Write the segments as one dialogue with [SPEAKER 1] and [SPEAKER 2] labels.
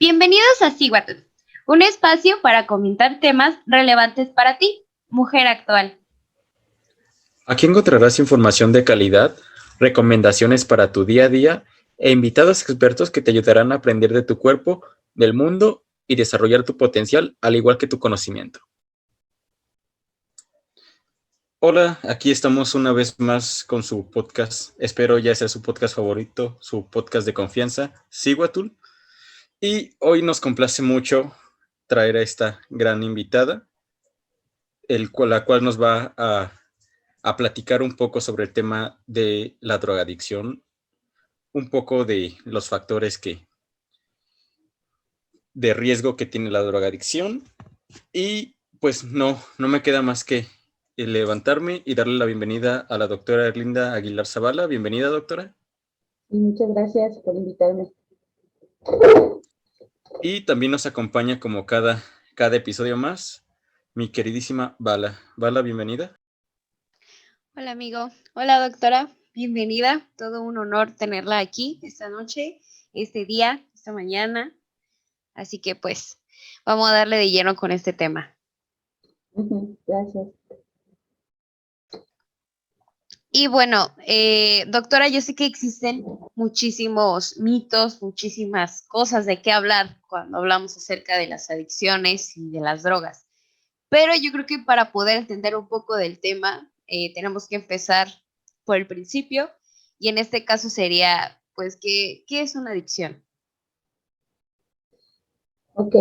[SPEAKER 1] Bienvenidos a Síguatl, un espacio para comentar temas relevantes para ti, mujer actual.
[SPEAKER 2] Aquí encontrarás información de calidad, recomendaciones para tu día a día e invitados expertos que te ayudarán a aprender de tu cuerpo, del mundo y desarrollar tu potencial, al igual que tu conocimiento. Hola, aquí estamos una vez más con su podcast, espero ya sea su podcast favorito, su podcast de confianza, Síguatl. Y hoy nos complace mucho traer a esta gran invitada, la cual nos va a platicar un poco sobre el tema de la drogadicción, un poco de los factores de riesgo que tiene la drogadicción. Y pues no me queda más que levantarme y darle la bienvenida a la doctora Erlinda Aguilar Zavala. Bienvenida, doctora.
[SPEAKER 3] Y muchas gracias por invitarme.
[SPEAKER 2] Y también nos acompaña como cada episodio más, mi queridísima Vala. Vala, bienvenida.
[SPEAKER 1] Hola amigo, hola doctora, bienvenida. Todo un honor tenerla aquí esta noche, este día, esta mañana. Así que pues vamos a darle de lleno con este tema.
[SPEAKER 3] Gracias.
[SPEAKER 1] Y bueno, doctora, yo sé que existen muchísimos mitos, muchísimas cosas de qué hablar cuando hablamos acerca de las adicciones y de las drogas. Pero yo creo que para poder entender un poco del tema, tenemos que empezar por el principio, y en este caso sería, pues, ¿qué es una adicción?
[SPEAKER 3] Ok,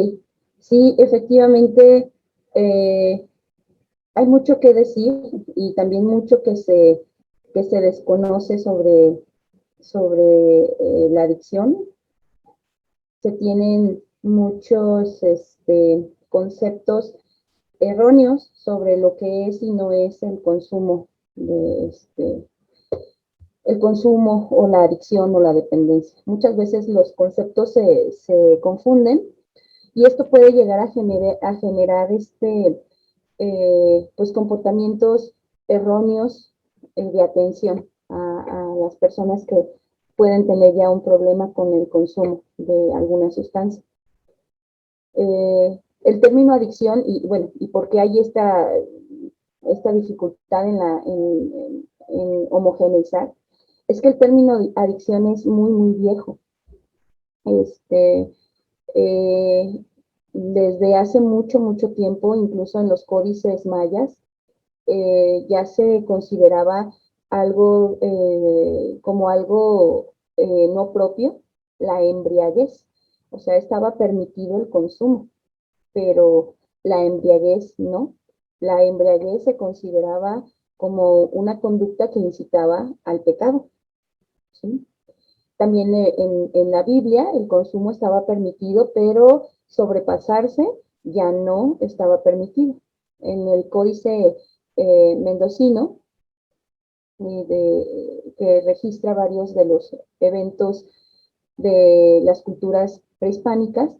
[SPEAKER 3] sí, efectivamente, hay mucho que decir y también mucho que se desconoce sobre la adicción. Se tienen muchos conceptos erróneos sobre lo que es y no es el consumo el consumo o la adicción o la dependencia. Muchas veces los conceptos se confunden y esto puede llegar a generar pues comportamientos erróneos de atención a las personas que pueden tener ya un problema con el consumo de alguna sustancia. El término adicción, y bueno, y por qué hay esta dificultad en homogeneizar, es que el término adicción es muy viejo. Eh, Desde hace mucho tiempo, incluso en los códices mayas, ya se consideraba algo como algo no propio, la embriaguez. O sea, estaba permitido el consumo, pero la embriaguez no. La embriaguez se consideraba como una conducta que incitaba al pecado. ¿Sí? También en la Biblia el consumo estaba permitido, pero sobrepasarse ya no estaba permitido. En el códice mendocino, que registra varios de los eventos de las culturas prehispánicas,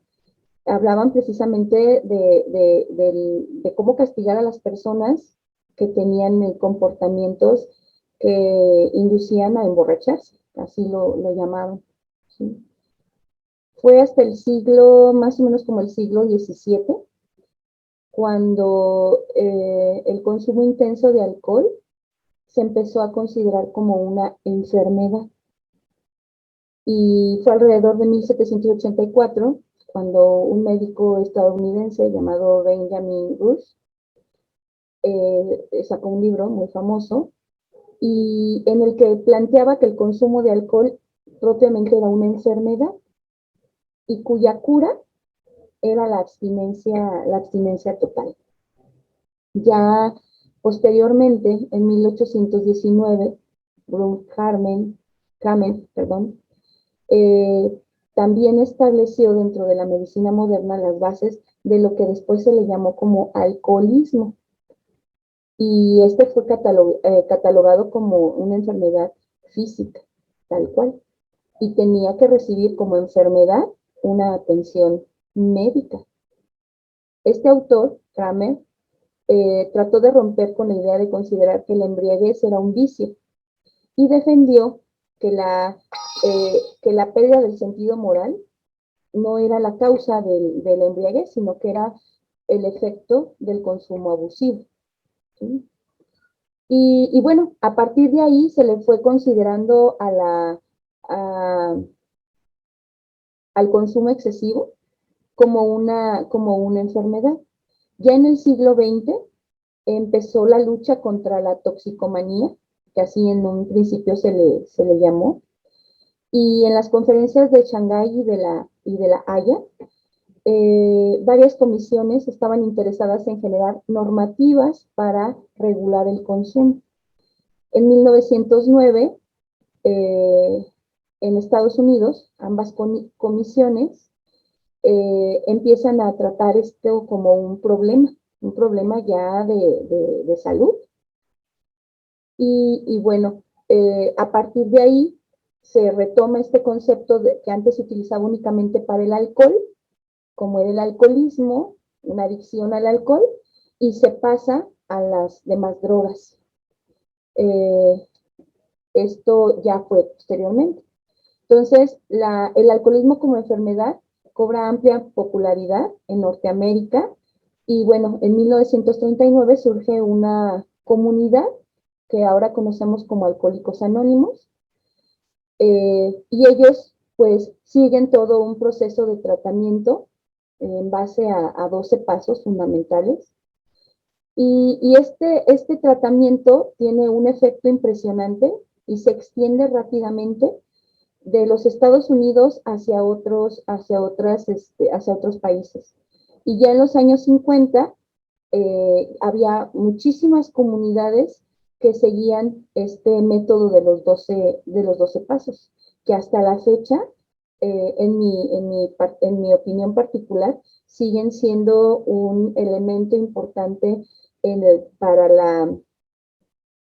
[SPEAKER 3] hablaban precisamente de cómo castigar a las personas que tenían comportamientos que inducían a emborracharse, así lo llamaban. ¿Sí? Fue hasta el siglo, más o menos como el siglo XVII, cuando el consumo intenso de alcohol se empezó a considerar como una enfermedad. Y fue alrededor de 1784 cuando un médico estadounidense llamado Benjamin Rush sacó un libro muy famoso y en el que planteaba que el consumo de alcohol propiamente era una enfermedad y cuya cura era la abstinencia total. Ya posteriormente, en 1819, Bruce Kamen, también estableció dentro de la medicina moderna las bases de lo que después se le llamó como alcoholismo. Y este fue catalogado como una enfermedad física, tal cual. Y tenía que recibir como enfermedad una atención médica. Este autor, Kramer, trató de romper con la idea de considerar que la embriaguez era un vicio y defendió que la pérdida del sentido moral no era la causa de la embriaguez, sino que era el efecto del consumo abusivo. ¿Sí? Y bueno, a partir de ahí se le fue considerando al consumo excesivo como una enfermedad. Ya en el siglo XX empezó la lucha contra la toxicomanía, que así en un principio se le llamó, y en las conferencias de Shanghái y de la Haya, varias comisiones estaban interesadas en generar normativas para regular el consumo. En 1909, en Estados Unidos, ambas comisiones empiezan a tratar esto como un problema ya de salud. Y bueno, a partir de ahí se retoma este concepto que antes se utilizaba únicamente para el alcohol, como era el alcoholismo, una adicción al alcohol, y se pasa a las demás drogas. Esto ya fue posteriormente. Entonces, el alcoholismo como enfermedad cobra amplia popularidad en Norteamérica y bueno, en 1939 surge una comunidad que ahora conocemos como Alcohólicos Anónimos, y ellos pues siguen todo un proceso de tratamiento en base a 12 pasos fundamentales. Y este tratamiento tiene un efecto impresionante y se extiende rápidamente de los Estados Unidos hacia otros países. Y ya en los años 50 había muchísimas comunidades que seguían este método de los 12 pasos, que hasta la fecha, en mi opinión particular, siguen siendo un elemento importante en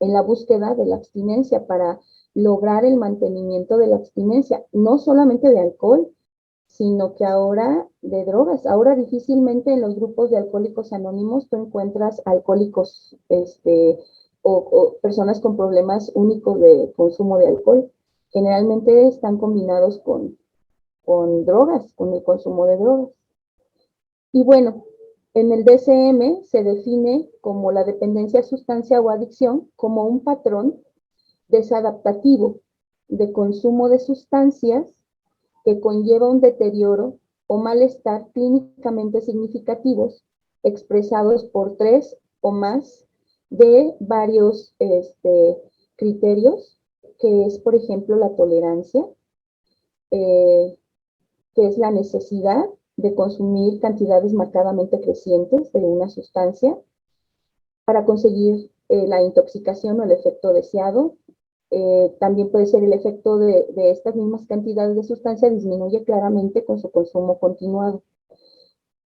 [SPEAKER 3] la búsqueda de la abstinencia, para lograr el mantenimiento de la abstinencia, no solamente de alcohol, sino que ahora de drogas. Ahora difícilmente en los grupos de alcohólicos anónimos tú encuentras alcohólicos o personas con problemas únicos de consumo de alcohol. Generalmente están combinados con drogas, con el consumo de drogas. Y bueno, en el DSM se define como la dependencia a sustancia o adicción como un patrón desadaptativo de consumo de sustancias que conlleva un deterioro o malestar clínicamente significativos expresados por 3 o más de varios criterios, que es, por ejemplo, la tolerancia, que es la necesidad de consumir cantidades marcadamente crecientes de una sustancia para conseguir la intoxicación o el efecto deseado. También puede ser el efecto de estas mismas cantidades de sustancia disminuye claramente con su consumo continuado.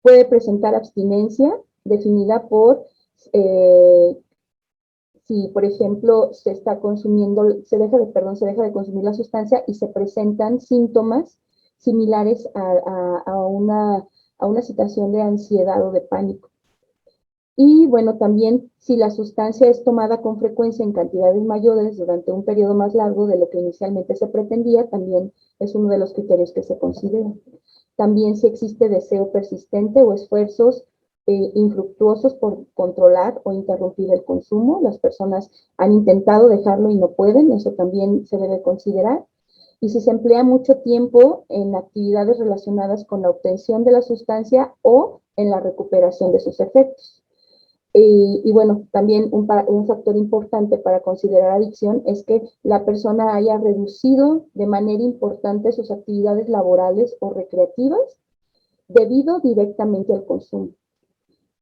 [SPEAKER 3] Puede presentar abstinencia definida por si, por ejemplo, se deja de consumir la sustancia y se presentan síntomas similares a una situación de ansiedad o de pánico. Y bueno, también si la sustancia es tomada con frecuencia en cantidades mayores durante un periodo más largo de lo que inicialmente se pretendía, también es uno de los criterios que se consideran. También si existe deseo persistente o esfuerzos infructuosos por controlar o interrumpir el consumo. Las personas han intentado dejarlo y no pueden, eso también se debe considerar. Y si se emplea mucho tiempo en actividades relacionadas con la obtención de la sustancia o en la recuperación de sus efectos. Y bueno, también un factor importante para considerar adicción es que la persona haya reducido de manera importante sus actividades laborales o recreativas debido directamente al consumo.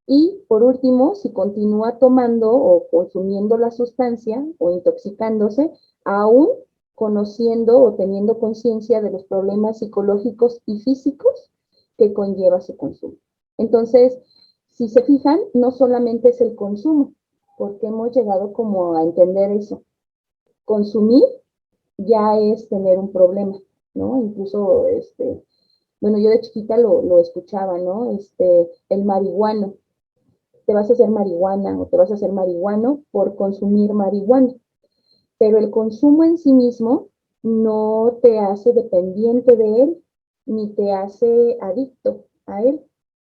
[SPEAKER 3] Y por último, si continúa tomando o consumiendo la sustancia o intoxicándose, aún conociendo o teniendo conciencia de los problemas psicológicos y físicos que conlleva su consumo. Entonces, si se fijan, no solamente es el consumo, porque hemos llegado como a entender eso. Consumir ya es tener un problema, ¿no? Incluso, bueno, yo de chiquita lo escuchaba, ¿no? El marihuano, te vas a hacer marihuana o te vas a hacer marihuano por consumir marihuana. Pero el consumo en sí mismo no te hace dependiente de él, ni te hace adicto a él.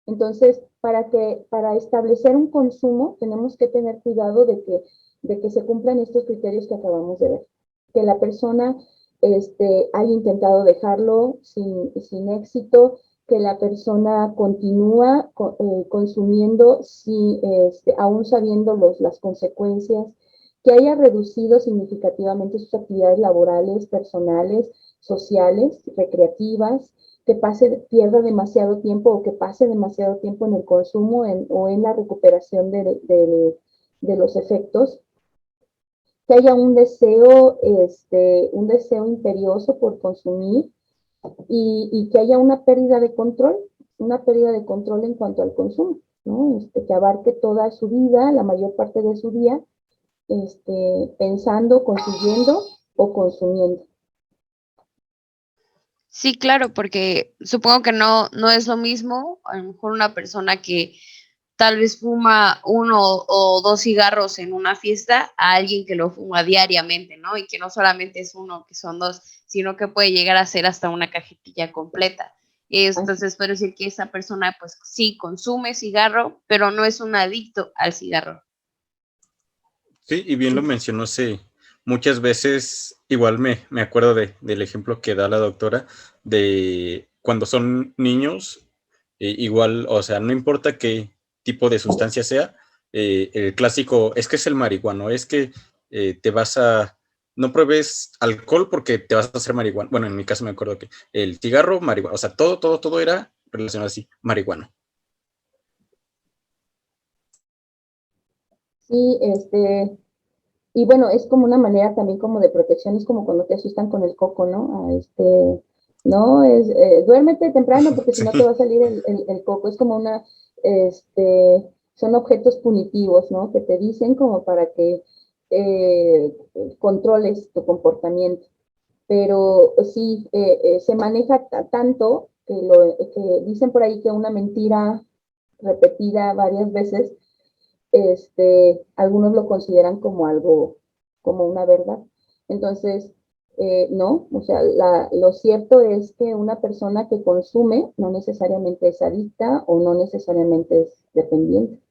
[SPEAKER 3] Entonces, para establecer un consumo, tenemos que tener cuidado de que se cumplan estos criterios que acabamos de ver. Que la persona haya intentado dejarlo sin éxito, que la persona continúa consumiendo aún sabiendo las consecuencias, que haya reducido significativamente sus actividades laborales, personales, sociales, recreativas, que pierda demasiado tiempo o que pase demasiado tiempo en el consumo o en la recuperación de los efectos, que haya un deseo imperioso por consumir y que haya una pérdida de control en cuanto al consumo, ¿no? Que abarque toda su vida, la mayor parte de su día, pensando, consiguiendo o consumiendo.
[SPEAKER 1] Sí, claro, porque supongo que no es lo mismo, a lo mejor una persona que tal vez fuma 1 o 2 cigarros en una fiesta a alguien que lo fuma diariamente, ¿no? Y que no solamente es uno, que son 2, sino que puede llegar a ser hasta una cajetilla completa. Entonces, puedo decir que esa persona, pues sí, consume cigarro, pero no es un adicto al cigarro.
[SPEAKER 2] Sí, y bien lo mencionó, sí. Muchas veces, igual me acuerdo del ejemplo que da la doctora, de cuando son niños, igual, o sea, no importa qué tipo de sustancia sea, el clásico, es que es el marihuano, es que no pruebes alcohol porque te vas a hacer marihuana. Bueno, en mi caso me acuerdo que el cigarro, marihuana, o sea, todo era relacionado así, marihuana.
[SPEAKER 3] Sí, y bueno, es como una manera también como de protección, es como cuando te asustan con el coco, ¿no? No, duérmete temprano porque si no te va
[SPEAKER 2] Sí,
[SPEAKER 3] a salir el coco, es como son objetos punitivos, ¿no? Que te dicen como para que eh, controles tu comportamiento. Pero sí, se maneja tanto que dicen por ahí que una mentira repetida varias veces algunos lo consideran como algo, como una verdad. Entonces, no, o sea, lo cierto es que una persona que consume no necesariamente es adicta o no necesariamente es dependiente.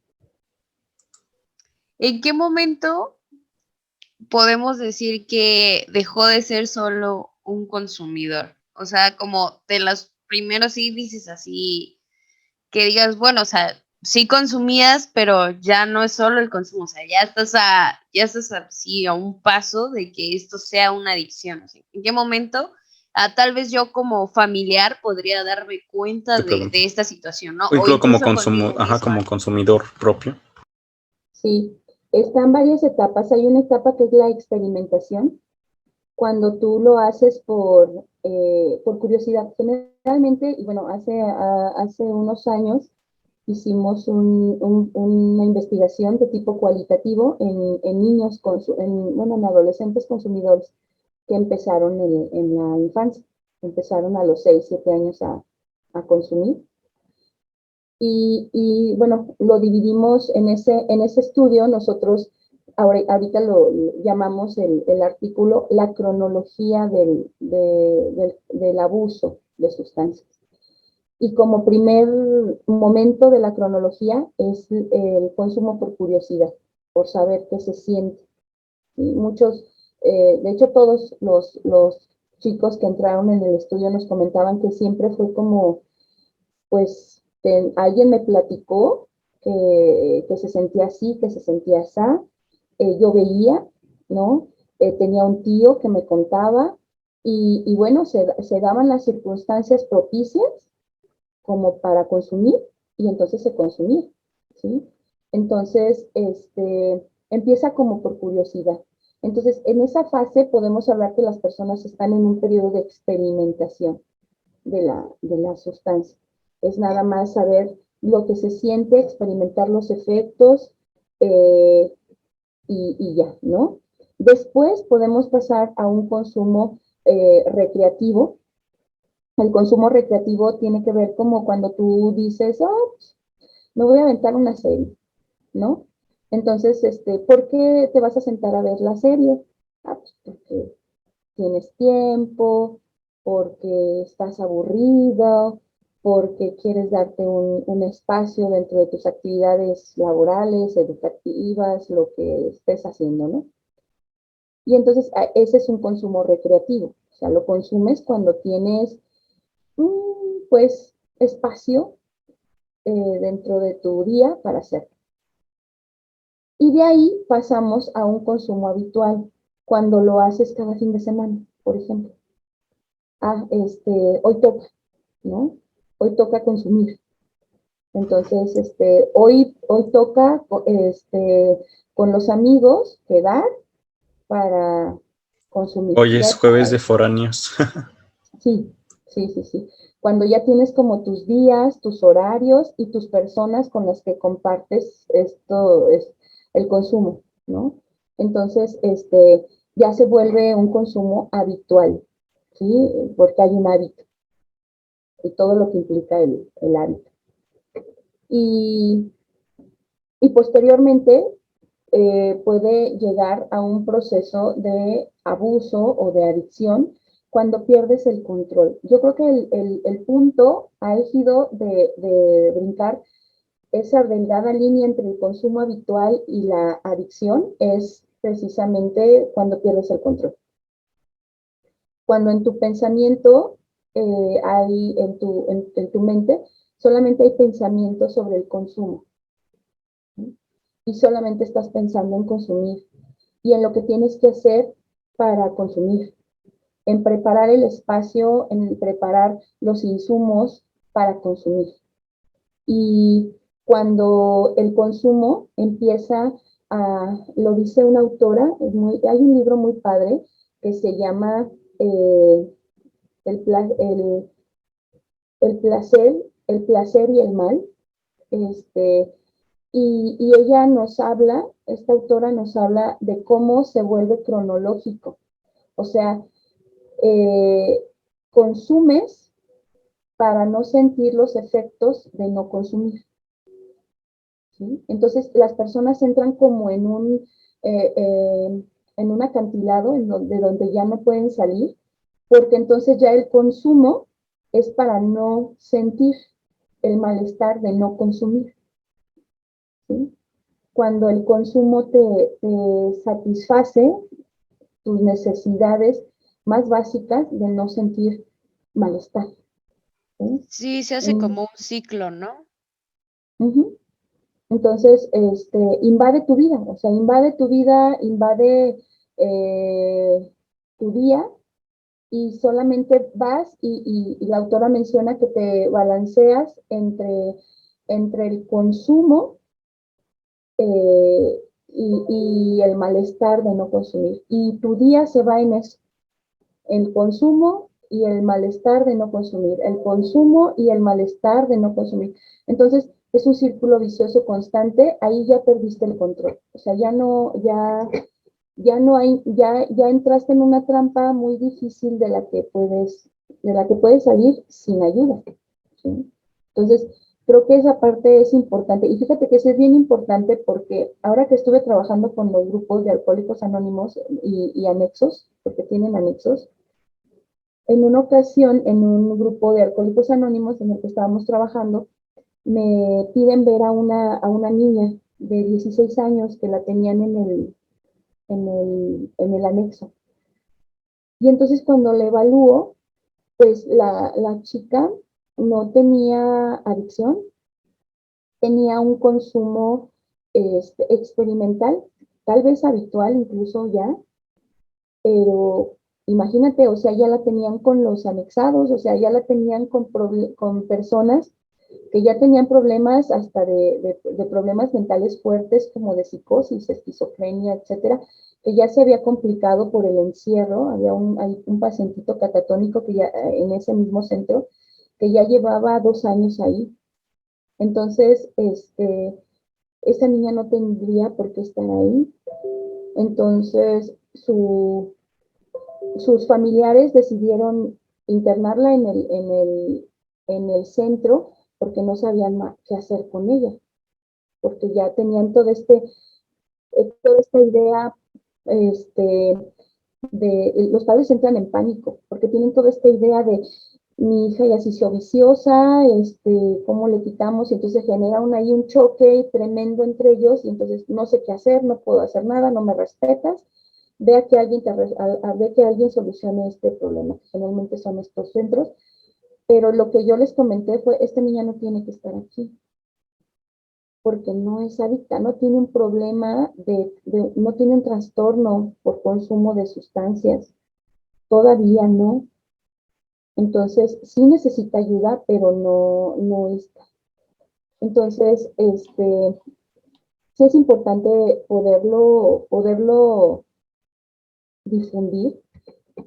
[SPEAKER 1] ¿En qué momento podemos decir que dejó de ser solo un consumidor? O sea, como de los primeros índices así, que digas, bueno, o sea, sí consumías, pero ya no es solo el consumo, o sea, ya estás así a un paso de que esto sea una adicción. ¿Sí? ¿En qué momento? Tal vez yo como familiar podría darme cuenta
[SPEAKER 2] te pregunto.
[SPEAKER 1] de esta situación, ¿no?
[SPEAKER 2] O
[SPEAKER 1] O
[SPEAKER 2] incluso
[SPEAKER 1] incluso conmigo
[SPEAKER 2] como
[SPEAKER 1] misma.
[SPEAKER 2] consumidor propio.
[SPEAKER 3] Sí, están varias etapas. Hay una etapa que es la experimentación, cuando tú lo haces por curiosidad. Generalmente, y bueno, hace unos años hicimos una investigación de tipo cualitativo en niños, en adolescentes consumidores que empezaron en la infancia, empezaron a los 6 7 años a consumir. Bueno, lo dividimos en ese estudio, nosotros ahorita lo llamamos el artículo la cronología del abuso de sustancias. Y como primer momento de la cronología es el consumo por curiosidad, por saber qué se siente. Y de hecho todos los chicos que entraron en el estudio nos comentaban que siempre fue como, pues, alguien me platicó que se sentía así, que se sentía así, yo veía, ¿no? Tenía un tío que me contaba y bueno, se daban las circunstancias propicias como para consumir y entonces se consumía, ¿sí? Entonces, empieza como por curiosidad. Entonces, en esa fase podemos hablar que las personas están en un periodo de experimentación de la sustancia. Es nada más saber lo que se siente, experimentar los efectos eh, y ya, ¿no? Después podemos pasar a un consumo recreativo. El consumo recreativo tiene que ver como cuando tú dices, oh, me voy a aventar una serie, ¿no? Entonces, ¿por qué te vas a sentar a ver la serie? Pues porque tienes tiempo, porque estás aburrido, porque quieres darte un espacio dentro de tus actividades laborales, educativas, lo que estés haciendo, ¿no? Y entonces ese es un consumo recreativo, o sea, lo consumes cuando tienes, pues, espacio dentro de tu día para hacerlo. Y de ahí pasamos a un consumo habitual, cuando lo haces cada fin de semana, por ejemplo. Hoy toca, ¿no? Hoy toca consumir. Entonces, hoy toca, con los amigos quedar para consumir.
[SPEAKER 2] Hoy es jueves de foráneos.
[SPEAKER 3] Sí, sí, sí, sí. Cuando ya tienes como tus días, tus horarios y tus personas con las que compartes esto, es el consumo, ¿no? Entonces, ya se vuelve un consumo habitual, ¿sí? Porque hay un hábito y todo lo que implica el hábito. Y, y posteriormente puede llegar a un proceso de abuso o de adicción cuando pierdes el control. Yo creo que el punto álgido de brincar esa delgada línea entre el consumo habitual y la adicción es precisamente cuando pierdes el control. Cuando en tu pensamiento hay, en tu mente, solamente hay pensamientos sobre el consumo, ¿sí? Y solamente estás pensando en consumir y en lo que tienes que hacer para consumir, en preparar el espacio, en preparar los insumos para consumir. Y cuando el consumo empieza lo dice una autora, hay un libro muy padre que se llama el, el, el placer y el mal. Este, y ella nos habla, esta autora nos habla de cómo se vuelve cronológico. O sea, eh, consumes para no sentir los efectos de no consumir, ¿sí? Entonces, las personas entran como en un acantilado de donde ya no pueden salir, porque entonces ya el consumo es para no sentir el malestar de no consumir, ¿sí? Cuando el consumo te satisface tus necesidades más básicas de no sentir malestar, ¿sí?
[SPEAKER 1] Sí, se hace como un ciclo, ¿no?
[SPEAKER 3] Uh-huh. Entonces, invade tu vida, o sea, invade tu vida, invade tu día y solamente vas y la autora menciona que te balanceas entre el consumo y el malestar de no consumir. Y tu día se va en eso, el consumo y el malestar de no consumir, el consumo y el malestar de no consumir. Entonces, es un círculo vicioso constante, ahí ya perdiste el control. O sea, ya no hay, ya entraste en una trampa muy difícil de la que puedes salir sin ayuda, ¿sí? Entonces, creo que esa parte es importante. Y fíjate que eso es bien importante porque ahora que estuve trabajando con los grupos de Alcohólicos Anónimos y anexos, porque tienen anexos, en una ocasión, en un grupo de Alcohólicos Anónimos en el que estábamos trabajando, me piden ver a una niña de 16 años que la tenían en el anexo. Y entonces cuando la evalúo, pues la chica no tenía adicción, tenía un consumo experimental, tal vez habitual incluso ya, pero imagínate, o sea, ya la tenían con los anexados, o sea, ya la tenían con personas que ya tenían problemas hasta de problemas mentales fuertes como de psicosis, esquizofrenia, etcétera, que ya se había complicado por el encierro, hay un pacientito catatónico que ya en ese mismo centro, que ya llevaba 2 años ahí. Entonces, esa niña no tendría por qué estar ahí. Entonces, sus familiares decidieron internarla en el centro porque no sabían qué hacer con ella, porque ya tenían toda esta idea este, los padres entran en pánico, porque tienen toda esta idea de mi hija ya se hizo viciosa, ¿cómo le quitamos? Y entonces genera ahí un choque tremendo entre ellos, y entonces no sé qué hacer, no puedo hacer nada, no me respetas, ve que alguien solucione este problema, que generalmente son estos centros, pero lo que yo les comenté fue, esta niña no tiene que estar aquí, porque no es adicta, no tiene un problema, no tiene un trastorno por consumo de sustancias, todavía no. Entonces, sí necesita ayuda, pero no está. Entonces, sí es importante poderlo difundir,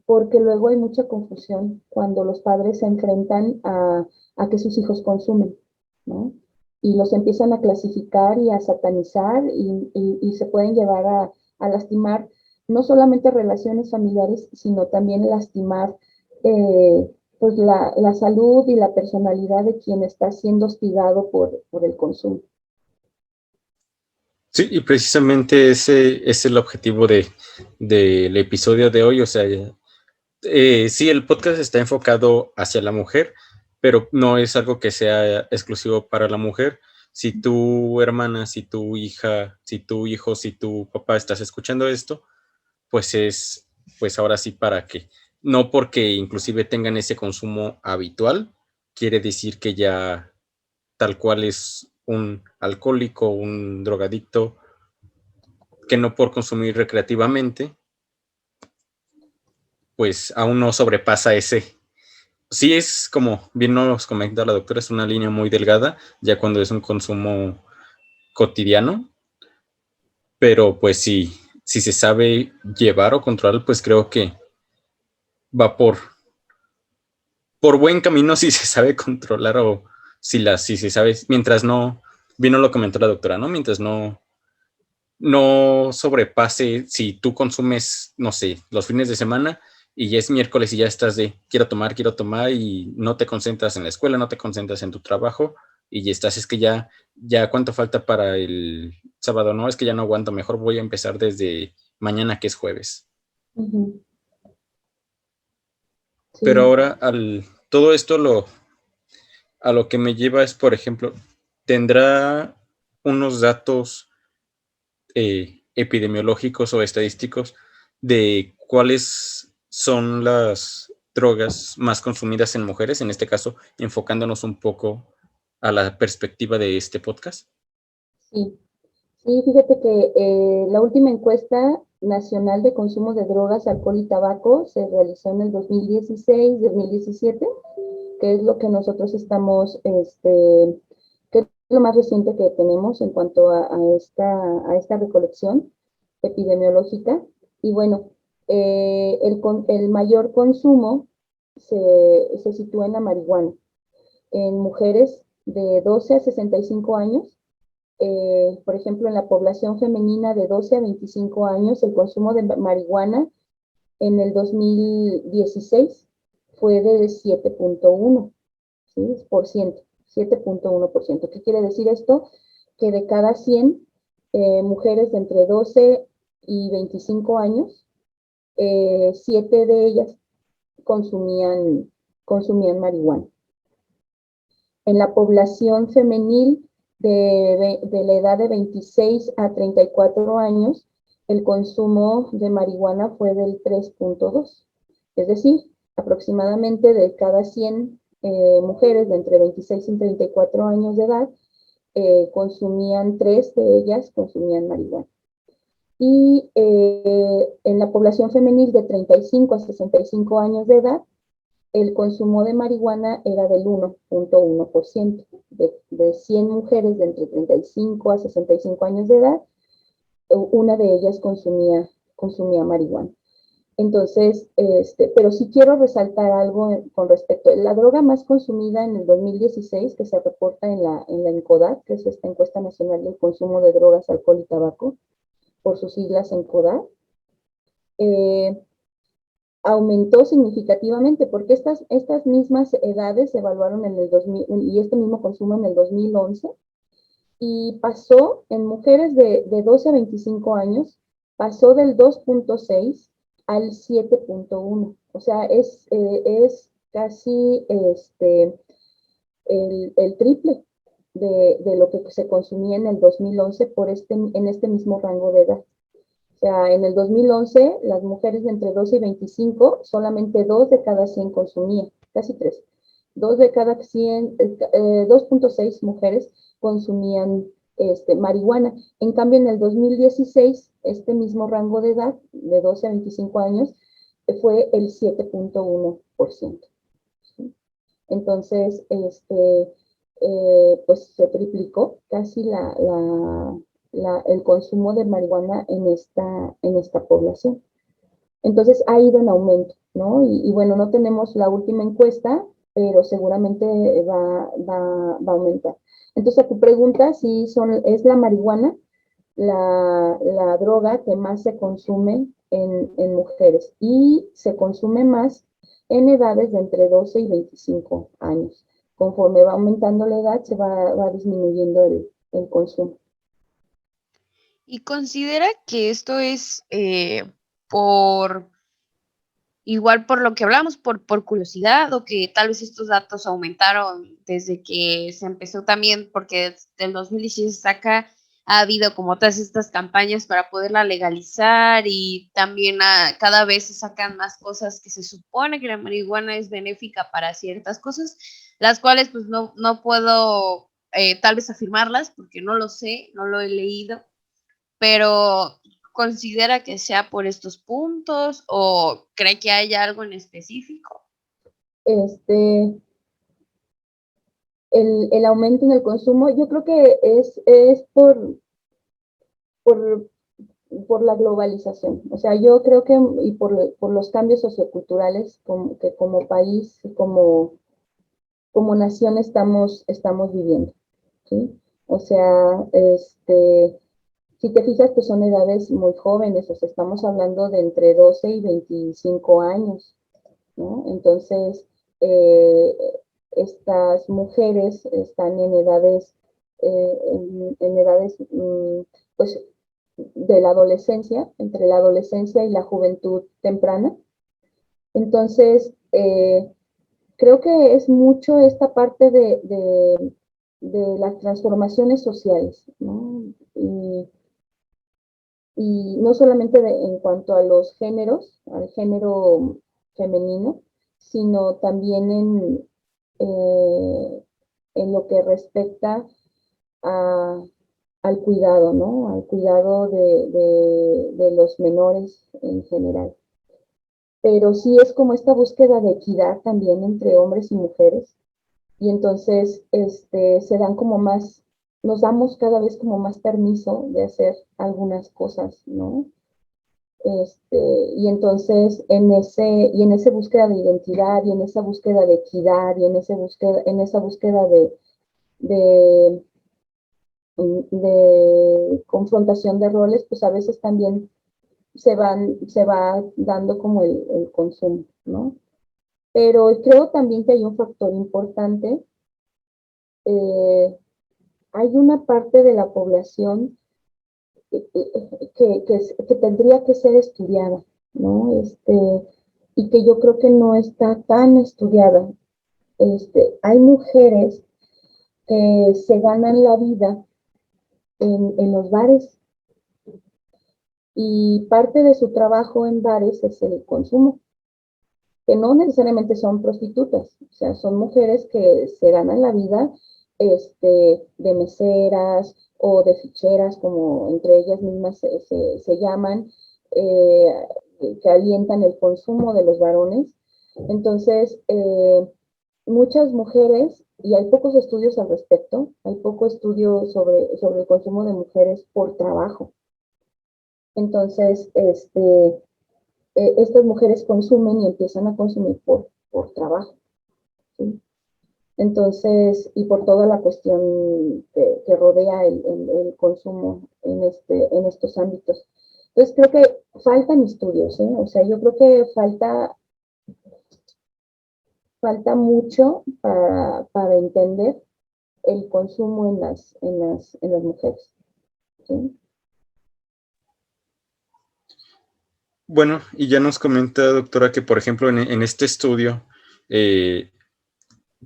[SPEAKER 3] porque luego hay mucha confusión cuando los padres se enfrentan a que sus hijos consumen, ¿no? Y los empiezan a clasificar y a satanizar y se pueden llevar a lastimar no solamente relaciones familiares, sino también lastimar pues la salud y la personalidad de quien está siendo hostigado por el consumo.
[SPEAKER 2] Sí, y precisamente ese es el objetivo del episodio de hoy. O sea, sí, el podcast está enfocado hacia la mujer, pero no es algo que sea exclusivo para la mujer. Si tu hermana, si tu hija, si tu hijo, si tu papá estás escuchando esto, pues ahora sí para que, no porque inclusive tengan ese consumo habitual, quiere decir que ya tal cual es un alcohólico, un drogadicto, que no por consumir recreativamente, pues aún no sobrepasa ese. Sí es como bien nos comenta la doctora, es una línea muy delgada, ya cuando es un consumo cotidiano, pero pues si se sabe llevar o controlar, pues creo que va por buen camino si se sabe controlar o si se sabe, mientras no, bien lo comentó la doctora, ¿no? Mientras no sobrepase, si tú consumes, no sé, los fines de semana y ya es miércoles y ya estás de quiero tomar y no te concentras en la escuela, no te concentras en tu trabajo y ya estás, es que ya cuánto falta para el sábado, no, es que ya no aguanto, mejor voy a empezar desde mañana que es jueves.
[SPEAKER 3] Uh-huh. Sí.
[SPEAKER 2] Pero ahora todo esto a lo que me lleva es, por ejemplo, ¿tendrá unos datos epidemiológicos o estadísticos de cuáles son las drogas más consumidas en mujeres, en este caso, enfocándonos un poco a la perspectiva de este podcast?
[SPEAKER 3] Sí, sí, fíjate que la última encuesta nacional de consumo de drogas, alcohol y tabaco se realizó en el 2016-2017, que es lo que nosotros estamos, que es lo más reciente que tenemos en cuanto a esta recolección epidemiológica. Y bueno, el mayor consumo se sitúa en la marihuana. En mujeres de 12 a 65 años, por ejemplo, en la población femenina de 12 a 25 años, el consumo de marihuana en el 2016 fue de 7.1%, ¿sí? 7.1%. ¿Qué quiere decir esto? Que de cada 100 mujeres de entre 12 y 25 años, 7 de ellas consumían marihuana. En la población femenil de la edad de 26 a 34 años, el consumo de marihuana fue del 3.2. Es decir, aproximadamente de cada 100 mujeres de entre 26 y 34 años de edad, consumían 3 de ellas consumían marihuana. Y en la población femenil de 35 a 65 años de edad, el consumo de marihuana era del 1.1%. De 100 mujeres de entre 35 a 65 años de edad, una de ellas consumía marihuana. Entonces, pero sí quiero resaltar algo con respecto a la droga más consumida en el 2016, que se reporta en la ENCODAT, que es esta Encuesta Nacional del Consumo de Drogas, Alcohol y Tabaco, por sus siglas ENCODAT, aumentó significativamente, porque estas mismas edades se evaluaron en el 2000, y este mismo consumo en el 2011, y pasó en mujeres de 12 a 25 años, pasó del 2.6 al 7.1. O sea, es casi el triple de lo que se consumía en el 2011 en este mismo rango de edad. O sea, en el 2011, las mujeres de entre 12 y 25, solamente 2 de cada 100 consumían, casi 3. 2 de cada 100, 2.6 mujeres consumían marihuana. En cambio, en el 2016, este mismo rango de edad, de 12 a 25 años, fue el 7.1%. ¿Sí? Entonces, pues se triplicó casi el consumo de marihuana en esta población. Entonces ha ido en aumento, ¿no? Y bueno, no tenemos la última encuesta, pero seguramente va a aumentar. Entonces, a tu pregunta, si es la marihuana la droga que más se consume en mujeres y se consume más en edades de entre 12 y 25 años. Conforme va aumentando la edad, se va disminuyendo el consumo.
[SPEAKER 1] ¿Y considera que esto es por igual por lo que hablamos, por curiosidad, o que tal vez estos datos aumentaron desde que se empezó también, porque desde el 2016 hasta acá ha habido como todas estas campañas para poderla legalizar y también cada vez se sacan más cosas que se supone que la marihuana es benéfica para ciertas cosas, las cuales pues no puedo tal vez afirmarlas porque no lo sé, no lo he leído, pero ¿considera que sea por estos puntos o cree que haya algo en específico?
[SPEAKER 3] El aumento en el consumo, yo creo que es por la globalización. O sea, yo creo que y por los cambios socioculturales que como país, como nación estamos viviendo, ¿sí? O sea, si te fijas, pues son edades muy jóvenes, o sea, estamos hablando de entre 12 y 25 años, ¿no? Entonces, eh, estas mujeres están en edades, pues, de la adolescencia, entre la adolescencia y la juventud temprana. Entonces, creo que es mucho esta parte de las transformaciones sociales, ¿no? Y no solamente en cuanto a los géneros, al género femenino, sino también en lo que respecta a, al cuidado, ¿no? Al cuidado de los menores en general. Pero sí es como esta búsqueda de equidad también entre hombres y mujeres, y entonces se dan como más, nos damos cada vez como más permiso de hacer algunas cosas, ¿no? Y entonces en esa búsqueda de identidad y en esa búsqueda de equidad y en esa búsqueda de, de confrontación de roles, pues a veces también se va dando como el consumo, ¿no? Pero creo también que hay un factor importante. Hay una parte de la población que tendría que ser estudiada, ¿no? Y que yo creo que no está tan estudiada. Hay mujeres que se ganan la vida en los bares y parte de su trabajo en bares es el consumo, que no necesariamente son prostitutas, o sea, son mujeres que se ganan la vida de meseras o de ficheras, como entre ellas mismas se llaman, eh, que alientan el consumo de los varones. Entonces, muchas mujeres, y hay pocos estudios al respecto, hay poco estudio sobre el consumo de mujeres por trabajo. Entonces, estas mujeres consumen y empiezan a consumir por trabajo, ¿sí? Entonces, y por toda la cuestión que rodea el consumo en estos ámbitos. Entonces, creo que faltan estudios, ¿eh? O sea, yo creo que falta mucho para entender el consumo en las mujeres, ¿sí?
[SPEAKER 2] Bueno, y ya nos comenta, doctora, que por ejemplo en este estudio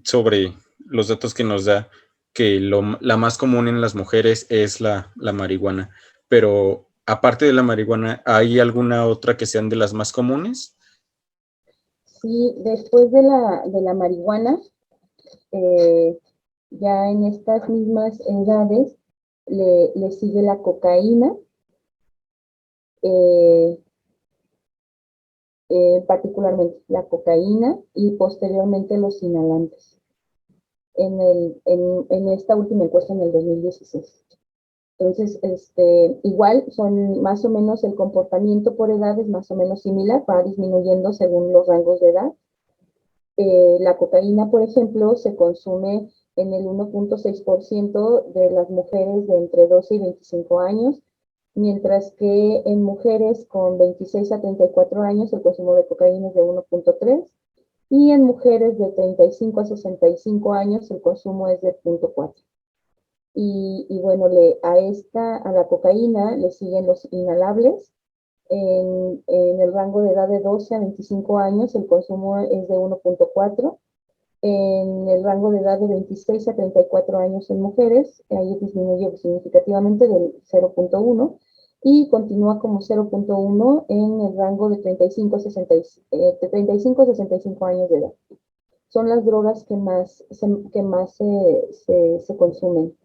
[SPEAKER 2] sobre los datos que nos da, que la más común en las mujeres es la marihuana, pero aparte de la marihuana, ¿hay alguna otra que sean de las más comunes?
[SPEAKER 3] Sí, después de la marihuana, eh, ya en estas mismas edades, le sigue la cocaína, eh, particularmente la cocaína y posteriormente los inhalantes, en esta última encuesta en el 2016. Entonces, igual son más o menos el comportamiento por edad es más o menos similar, va disminuyendo según los rangos de edad. La cocaína, por ejemplo, se consume en el 1.6% de las mujeres de entre 12 y 25 años, mientras que en mujeres con 26 a 34 años el consumo de cocaína es de 1.3 y en mujeres de 35 a 65 años el consumo es de 0.4. Y bueno, a la cocaína le siguen los inhalables. En el rango de edad de 12 a 25 años el consumo es de 1.4. En el rango de edad de 26 a 34 años en mujeres, ahí disminuye significativamente del 0.1 y continúa como 0.1 en el rango de 35 a 65 años de edad. Son las drogas que más se consumen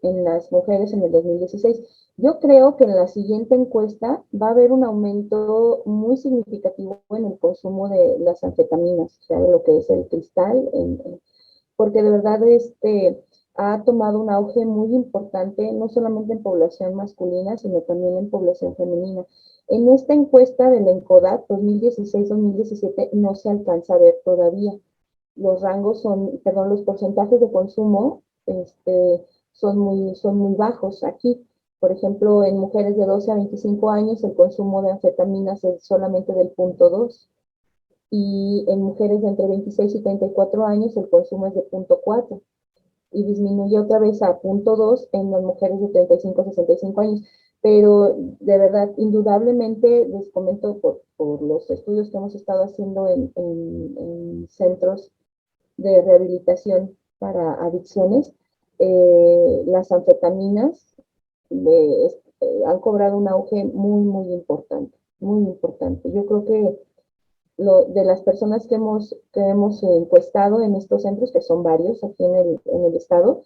[SPEAKER 3] en las mujeres en el 2016. Yo creo que en la siguiente encuesta va a haber un aumento muy significativo en el consumo de las anfetaminas, o sea, de lo que es el cristal, porque de verdad ha tomado un auge muy importante, no solamente en población masculina, sino también en población femenina. En esta encuesta del ENCODAT 2016-2017 no se alcanza a ver todavía. Los porcentajes de consumo son muy bajos aquí. Por ejemplo, en mujeres de 12 a 25 años el consumo de anfetaminas es solamente del 0.2 y en mujeres de entre 26 y 34 años el consumo es de 0.4 y disminuye otra vez a 0.2 en las mujeres de 35 a 65 años. Pero de verdad, indudablemente, les comento por los estudios que hemos estado haciendo en centros de rehabilitación para adicciones, las anfetaminas han cobrado un auge muy, muy importante, muy importante. Yo creo que de las personas que hemos encuestado en estos centros, que son varios aquí en el estado,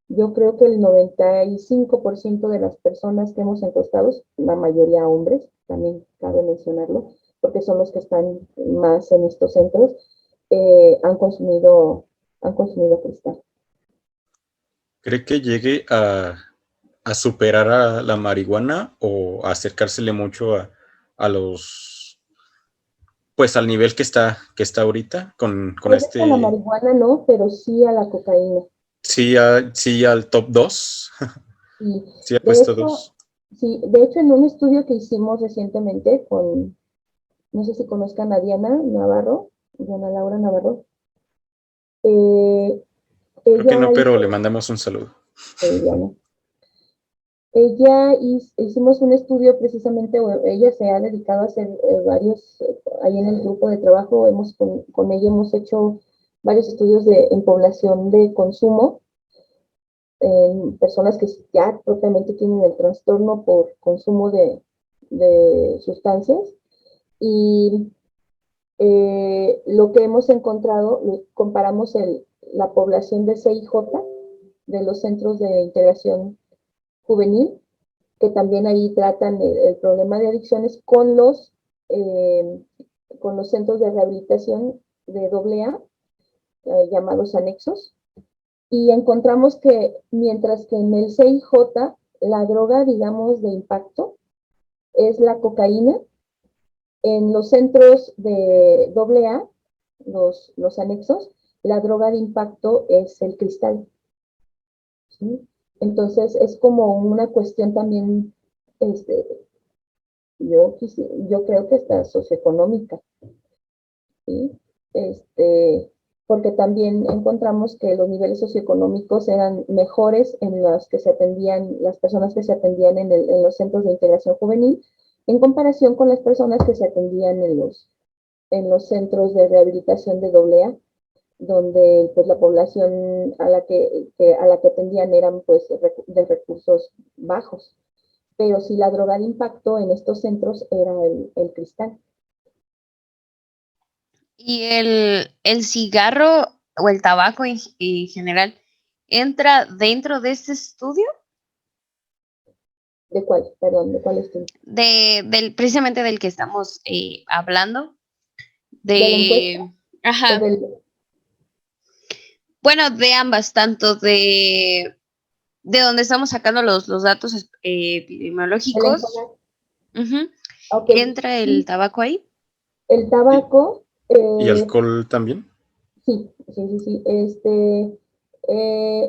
[SPEAKER 3] yo creo que el 95% de las personas que hemos encuestado, la mayoría hombres, también cabe mencionarlo, porque son los que están más en estos centros, han consumido cristal.
[SPEAKER 2] ¿Cree que llegue a superar a la marihuana o a acercársele mucho a los, pues al nivel que está ahorita con
[SPEAKER 3] Tal vez a la marihuana no, pero sí a la cocaína.
[SPEAKER 2] sí, sí al top 2,
[SPEAKER 3] Y
[SPEAKER 2] sí al
[SPEAKER 3] de
[SPEAKER 2] puesto
[SPEAKER 3] hecho,
[SPEAKER 2] 2.
[SPEAKER 3] sí, de hecho en un estudio que hicimos recientemente no sé si conozcan a Diana Laura Navarro, eh,
[SPEAKER 2] Creo que no,
[SPEAKER 3] ella
[SPEAKER 2] pero
[SPEAKER 3] hizo,
[SPEAKER 2] le mandamos un saludo.
[SPEAKER 3] Diana, hicimos un estudio precisamente, ella se ha dedicado a hacer varios, ahí en el grupo de trabajo, con ella hemos hecho varios estudios en población de consumo, en personas que ya propiamente tienen el trastorno por consumo de sustancias. Y lo que hemos encontrado, comparamos la población de CIJ, de los centros de integración juvenil, que también ahí tratan el problema de adicciones eh, con los centros de rehabilitación de AA, llamados anexos, y encontramos que mientras que en el CIJ la droga, digamos, de impacto es la cocaína, en los centros de AA, los anexos, la droga de impacto es el cristal. ¿Sí? Entonces es como una cuestión también, este, yo creo que está socioeconómica, ¿sí? Porque también encontramos que los niveles socioeconómicos eran mejores en las personas que se atendían en los centros de integración juvenil, en comparación con las personas que se atendían en los centros de rehabilitación de AA, donde pues la población a la que atendían eran pues de recursos bajos. Pero sí la droga de impacto en estos centros era el cristal.
[SPEAKER 1] ¿Y el cigarro o el tabaco en general entra dentro de este estudio?
[SPEAKER 3] ¿De cuál? Perdón, ¿de cuál estudio?
[SPEAKER 1] Precisamente del que estamos hablando.
[SPEAKER 3] ¿De la encuesta o
[SPEAKER 1] Ajá,
[SPEAKER 3] del,
[SPEAKER 1] bueno, de ambas, tanto de donde estamos sacando los datos
[SPEAKER 3] de la
[SPEAKER 1] epidemiológicos.
[SPEAKER 3] encuesta?
[SPEAKER 1] Ujú.
[SPEAKER 3] Ok,
[SPEAKER 1] ¿Entra el
[SPEAKER 3] sí,
[SPEAKER 1] tabaco ahí?
[SPEAKER 3] el
[SPEAKER 2] ¿Y,
[SPEAKER 3] tabaco,
[SPEAKER 2] y alcohol también?
[SPEAKER 3] sí.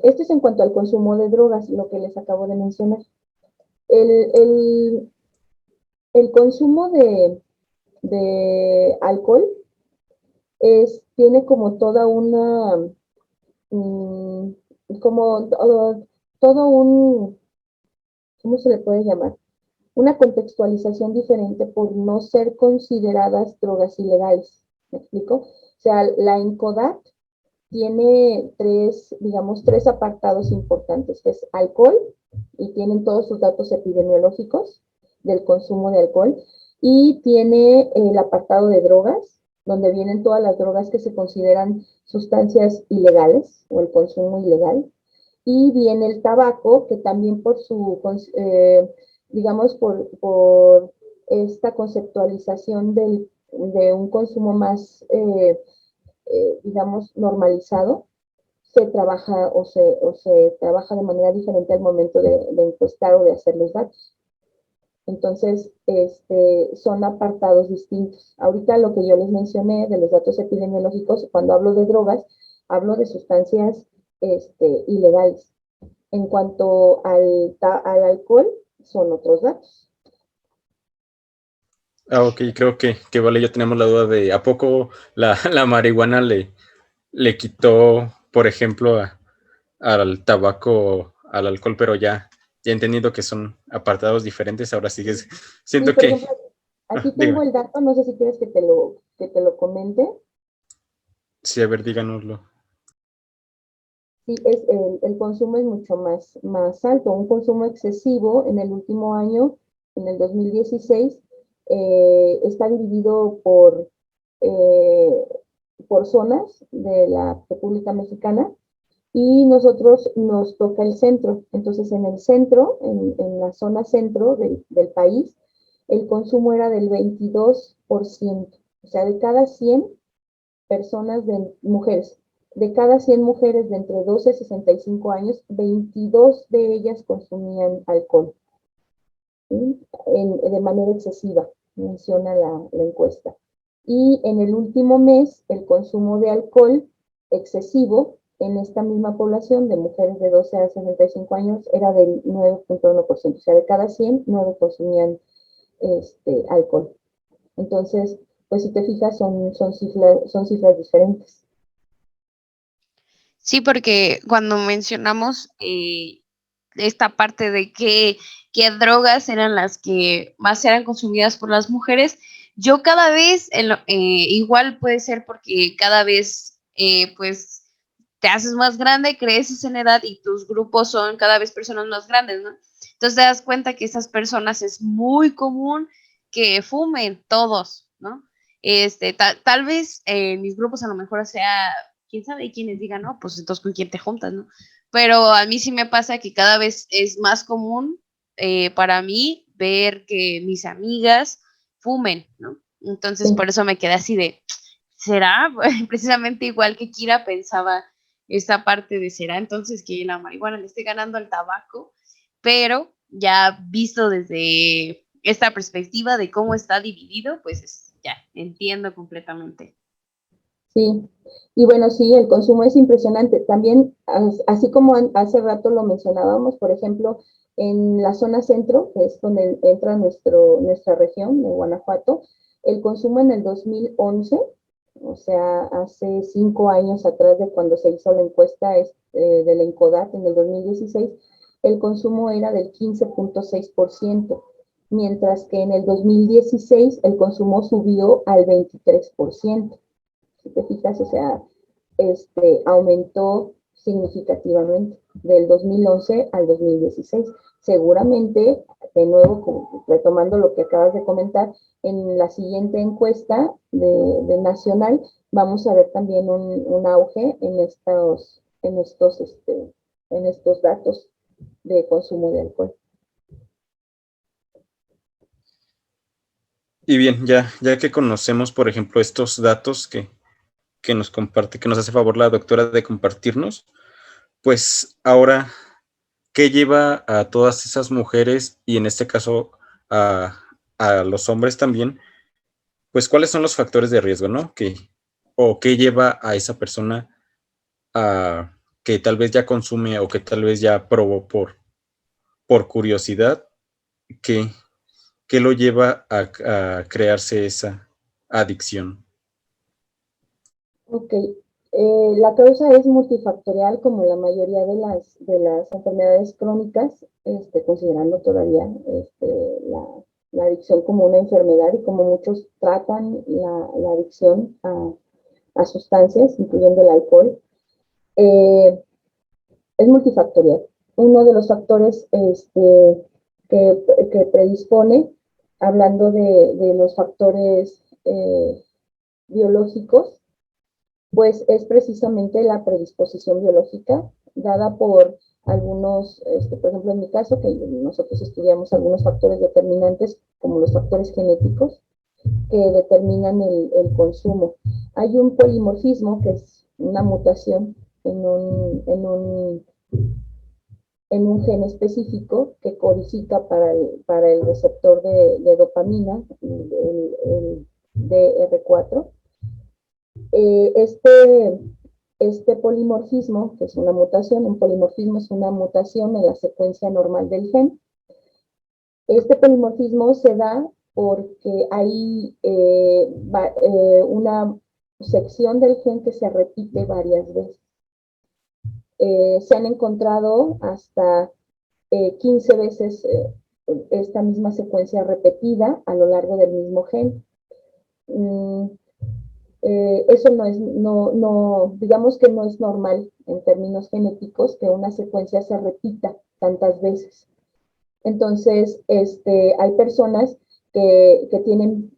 [SPEAKER 3] Esto es en cuanto al consumo de drogas, lo que les acabo de mencionar. El, el, el consumo de alcohol tiene como toda una, mm, como todo un, ¿cómo se le puede llamar? Una contextualización diferente por no ser consideradas drogas ilegales. ¿Me explico? O sea, la ENCODAT tiene digamos, tres apartados importantes, que es alcohol, y tienen todos sus datos epidemiológicos del consumo de alcohol, y tiene el apartado de drogas, donde vienen todas las drogas que se consideran sustancias ilegales o el consumo ilegal, y viene el tabaco, que también por digamos, por esta conceptualización de un consumo más digamos, normalizado, se trabaja o se trabaja de manera diferente al momento de encuestar o de hacer los datos. Entonces, son apartados distintos. Ahorita lo que yo les mencioné de los datos epidemiológicos, cuando hablo de drogas, hablo de sustancias ilegales. En cuanto al alcohol, son otros datos.
[SPEAKER 2] Ah, ok, creo que vale, ya tenemos la duda de ¿a poco la marihuana le quitó, por ejemplo, al tabaco, al alcohol, pero ya he entendido que son apartados diferentes, ahora sí que
[SPEAKER 3] Sí,
[SPEAKER 2] siento
[SPEAKER 3] por
[SPEAKER 2] que,
[SPEAKER 3] ejemplo, aquí tengo
[SPEAKER 2] dígame,
[SPEAKER 3] el dato, no sé si quieres que te lo comente.
[SPEAKER 2] sí, a ver, díganoslo.
[SPEAKER 3] Sí, el consumo es mucho más alto. Un consumo excesivo en el último año, en el 2016, está dividido eh, por zonas de la República Mexicana y nosotros nos toca el centro. Entonces, en el centro, en la zona centro del país, el consumo era del 22%. O sea, de cada 100 personas, mujeres, de cada 100 mujeres de entre 12 y 65 años, 22 de ellas consumían alcohol, ¿sí? De manera excesiva, menciona la encuesta. Y en el último mes, el consumo de alcohol excesivo en esta misma población de mujeres de 12 a 65 años era del 9.1%. O sea, de cada 100, 9 consumían alcohol. Entonces, pues si te fijas, son cifras diferentes.
[SPEAKER 1] Sí, porque cuando mencionamos esta parte de qué drogas eran las que más eran consumidas por las mujeres, yo cada vez, igual puede ser porque cada vez pues te haces más grande, creces en edad y tus grupos son cada vez personas más grandes, ¿no? Entonces te das cuenta que estas personas es muy común que fumen todos, ¿no? Tal vez mis grupos a lo mejor sea, quién sabe, quienes digan, no, pues entonces con quién te juntas, ¿no? Pero a mí sí me pasa que cada vez es más común para mí ver que mis amigas fumen, ¿no? Entonces
[SPEAKER 3] Sí.
[SPEAKER 1] por eso me quedé así de, ¿será? Precisamente igual que Kira pensaba esta parte de será entonces que la marihuana le esté ganando al tabaco, pero ya visto desde esta perspectiva de cómo está dividido, pues ya entiendo completamente.
[SPEAKER 3] Sí, y bueno, sí, el consumo es impresionante. También, así como hace rato lo mencionábamos, por ejemplo, en la zona centro, que es donde entra nuestra región de Guanajuato, el consumo en el 2011, o sea, hace 5 años atrás de cuando se hizo la encuesta de la ENCODAT en el 2016, el consumo era del 15.6%. mientras que en el 2016 el consumo subió al 23%. Si te fijas, o sea, aumentó significativamente del 2011 al 2016. Seguramente, de nuevo, retomando lo que acabas de comentar, en la siguiente encuesta de nacional vamos a ver también un auge en estos datos de consumo de alcohol.
[SPEAKER 2] Y bien, ya que conocemos, por ejemplo, estos datos que nos comparte, que nos hace favor la doctora de compartirnos, pues ahora, ¿qué lleva a todas esas mujeres y en este caso a los hombres también? Pues, ¿cuáles son los factores de riesgo, no? O qué lleva a esa persona a que tal vez ya consume o que tal vez ya probó por curiosidad, que lo lleva a crearse esa adicción.
[SPEAKER 3] Ok, la causa es multifactorial como la mayoría de las enfermedades crónicas, considerando todavía la adicción como una enfermedad y como muchos tratan la adicción a sustancias, incluyendo el alcohol. Es multifactorial. Uno de los factores que predispone, hablando de los factores biológicos, pues es precisamente la predisposición biológica dada por algunos, por ejemplo en mi caso, que nosotros estudiamos algunos factores determinantes como los factores genéticos que determinan el consumo. Hay un polimorfismo que es una mutación en un gen específico que codifica para el receptor de dopamina, el DR4. Este polimorfismo, que es una mutación, un polimorfismo es una mutación en la secuencia normal del gen. Este polimorfismo se da porque hay una sección del gen que se repite varias veces. Se han encontrado hasta 15 veces esta misma secuencia repetida a lo largo del mismo gen. Eso digamos que no es normal en términos genéticos que una secuencia se repita tantas veces. Entonces, hay personas que tienen,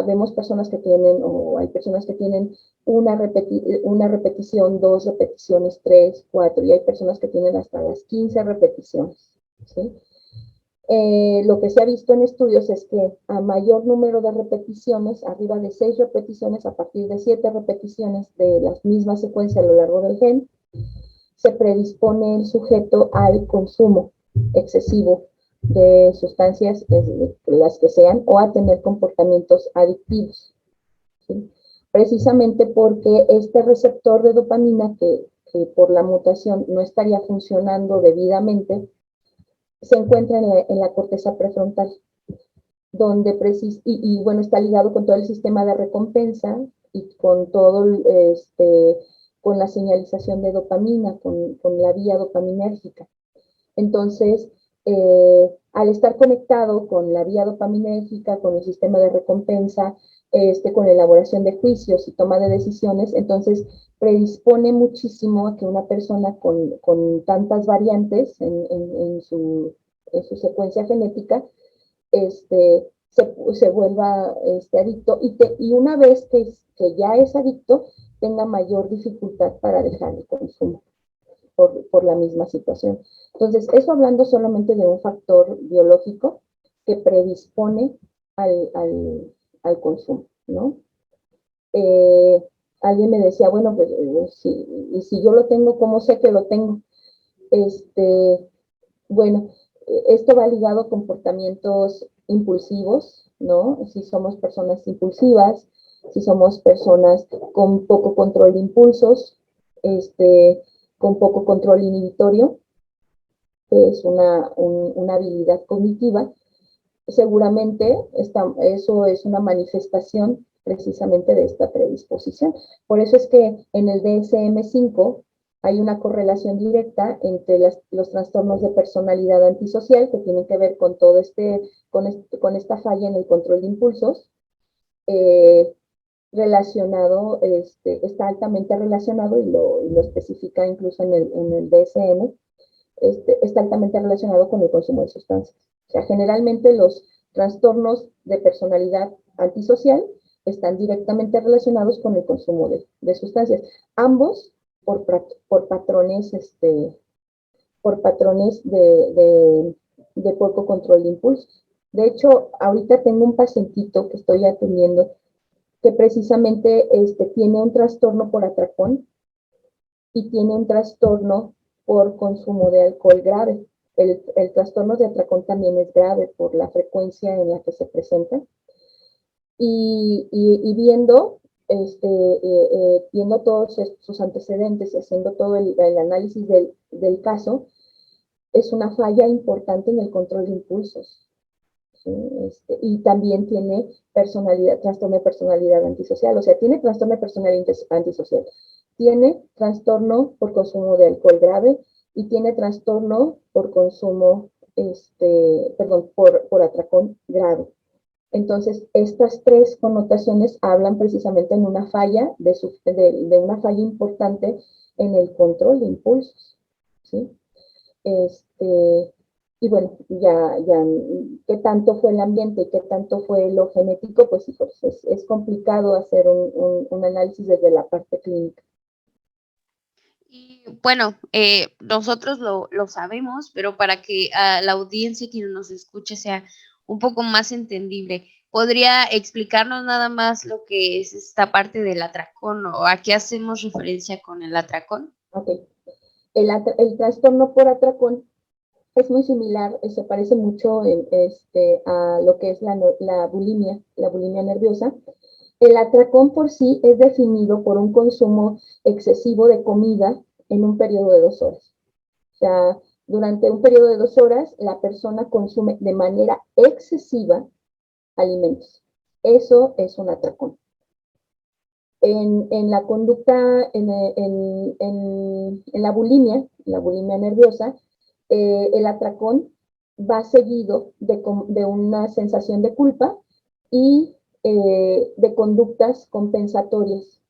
[SPEAKER 3] vemos personas que tienen, o hay personas que tienen una repetición, 2 repeticiones, 3, 4, y hay personas que tienen hasta las 15 repeticiones, ¿sí? Lo que se ha visto en estudios es que a mayor número de repeticiones, arriba de 6 repeticiones, a partir de 7 repeticiones de la misma secuencia a lo largo del gen, se predispone el sujeto al consumo excesivo de sustancias, las que sean, o a tener comportamientos adictivos, ¿sí? Precisamente porque este receptor de dopamina, que por la mutación no estaría funcionando debidamente, se encuentra en la corteza prefrontal, donde bueno, está ligado con todo el sistema de recompensa y con todo, con la señalización de dopamina, con la vía dopaminérgica. Entonces, al estar conectado con la vía dopaminérgica, con el sistema de recompensa, con la elaboración de juicios y toma de decisiones, entonces predispone muchísimo a que una persona con tantas variantes en su secuencia genética se vuelva adicto y una vez que ya es adicto, tenga mayor dificultad para dejar el consumo por la misma situación. Entonces, eso hablando solamente de un factor biológico que predispone al consumo, ¿no? Alguien me decía, bueno, pues si yo lo tengo, ¿cómo sé que lo tengo? Bueno, esto va ligado a comportamientos impulsivos, ¿no? Si somos personas impulsivas, si somos personas con poco control de impulsos, con poco control inhibitorio, que es una habilidad cognitiva, seguramente eso es una manifestación precisamente de esta predisposición. Por eso es que en el DSM-5 Hay una correlación directa entre los trastornos de personalidad antisocial que tienen que ver con todo con esta falla en el control de impulsos, relacionado, está altamente relacionado, y lo especifica incluso en el DSM, está altamente relacionado con el consumo de sustancias. O sea, generalmente los trastornos de personalidad antisocial están directamente relacionados con el consumo de sustancias, ambos por patrones, por patrones de poco control de impulsos. De hecho, ahorita tengo un pacientito que estoy atendiendo que precisamente tiene un trastorno por atracón y tiene un trastorno por consumo de alcohol grave. El trastorno de atracón también es grave por la frecuencia en la que se presenta. Y viendo, viendo todos sus antecedentes y haciendo todo el análisis del caso, es una falla importante en el control de impulsos. ¿Sí? Y también tiene trastorno de personalidad antisocial, o sea, tiene trastorno de personalidad antisocial, tiene trastorno por consumo de alcohol grave y tiene trastorno por consumo, por atracón grave. Entonces, estas tres connotaciones hablan precisamente en una falla, de una falla importante en el control de impulsos, ¿sí? Y bueno, ya, qué tanto fue el ambiente y qué tanto fue lo genético, pues es complicado hacer un análisis desde la parte clínica.
[SPEAKER 1] Y bueno, nosotros lo sabemos, pero para que a la audiencia que nos escuche sea un poco más entendible, ¿podría explicarnos nada más lo que es esta parte del atracón o a qué hacemos referencia con el atracón?
[SPEAKER 3] Ok. El trastorno por atracón es muy similar, se parece mucho a lo que es la bulimia nerviosa. El atracón por sí es definido por un consumo excesivo de comida en un periodo de 2 horas. O sea, durante un periodo de 2 horas, la persona consume de manera excesiva alimentos. Eso es un atracón. En la conducta, en la bulimia nerviosa, el atracón va seguido de una sensación de culpa y de conductas compensatorias,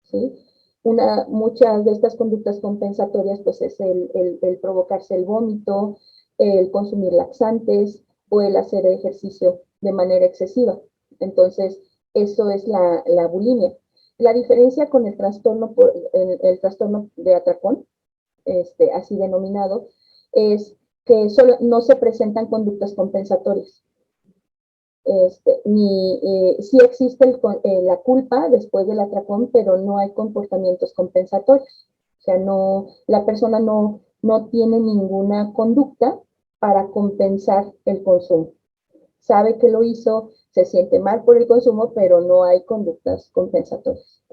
[SPEAKER 3] ¿sí? Muchas de estas conductas compensatorias pues es el provocarse el vómito, el consumir laxantes o el hacer ejercicio de manera excesiva. Entonces, eso es la bulimia. La diferencia con el trastorno de atracón, así denominado, es que solo no se presentan conductas compensatorias. Sí existe la culpa después del atracón, pero no hay comportamientos compensatorios. O sea, la persona no tiene ninguna conducta para compensar el consumo. Sabe que lo hizo, se siente mal por el consumo, pero no hay conductas compensatorias.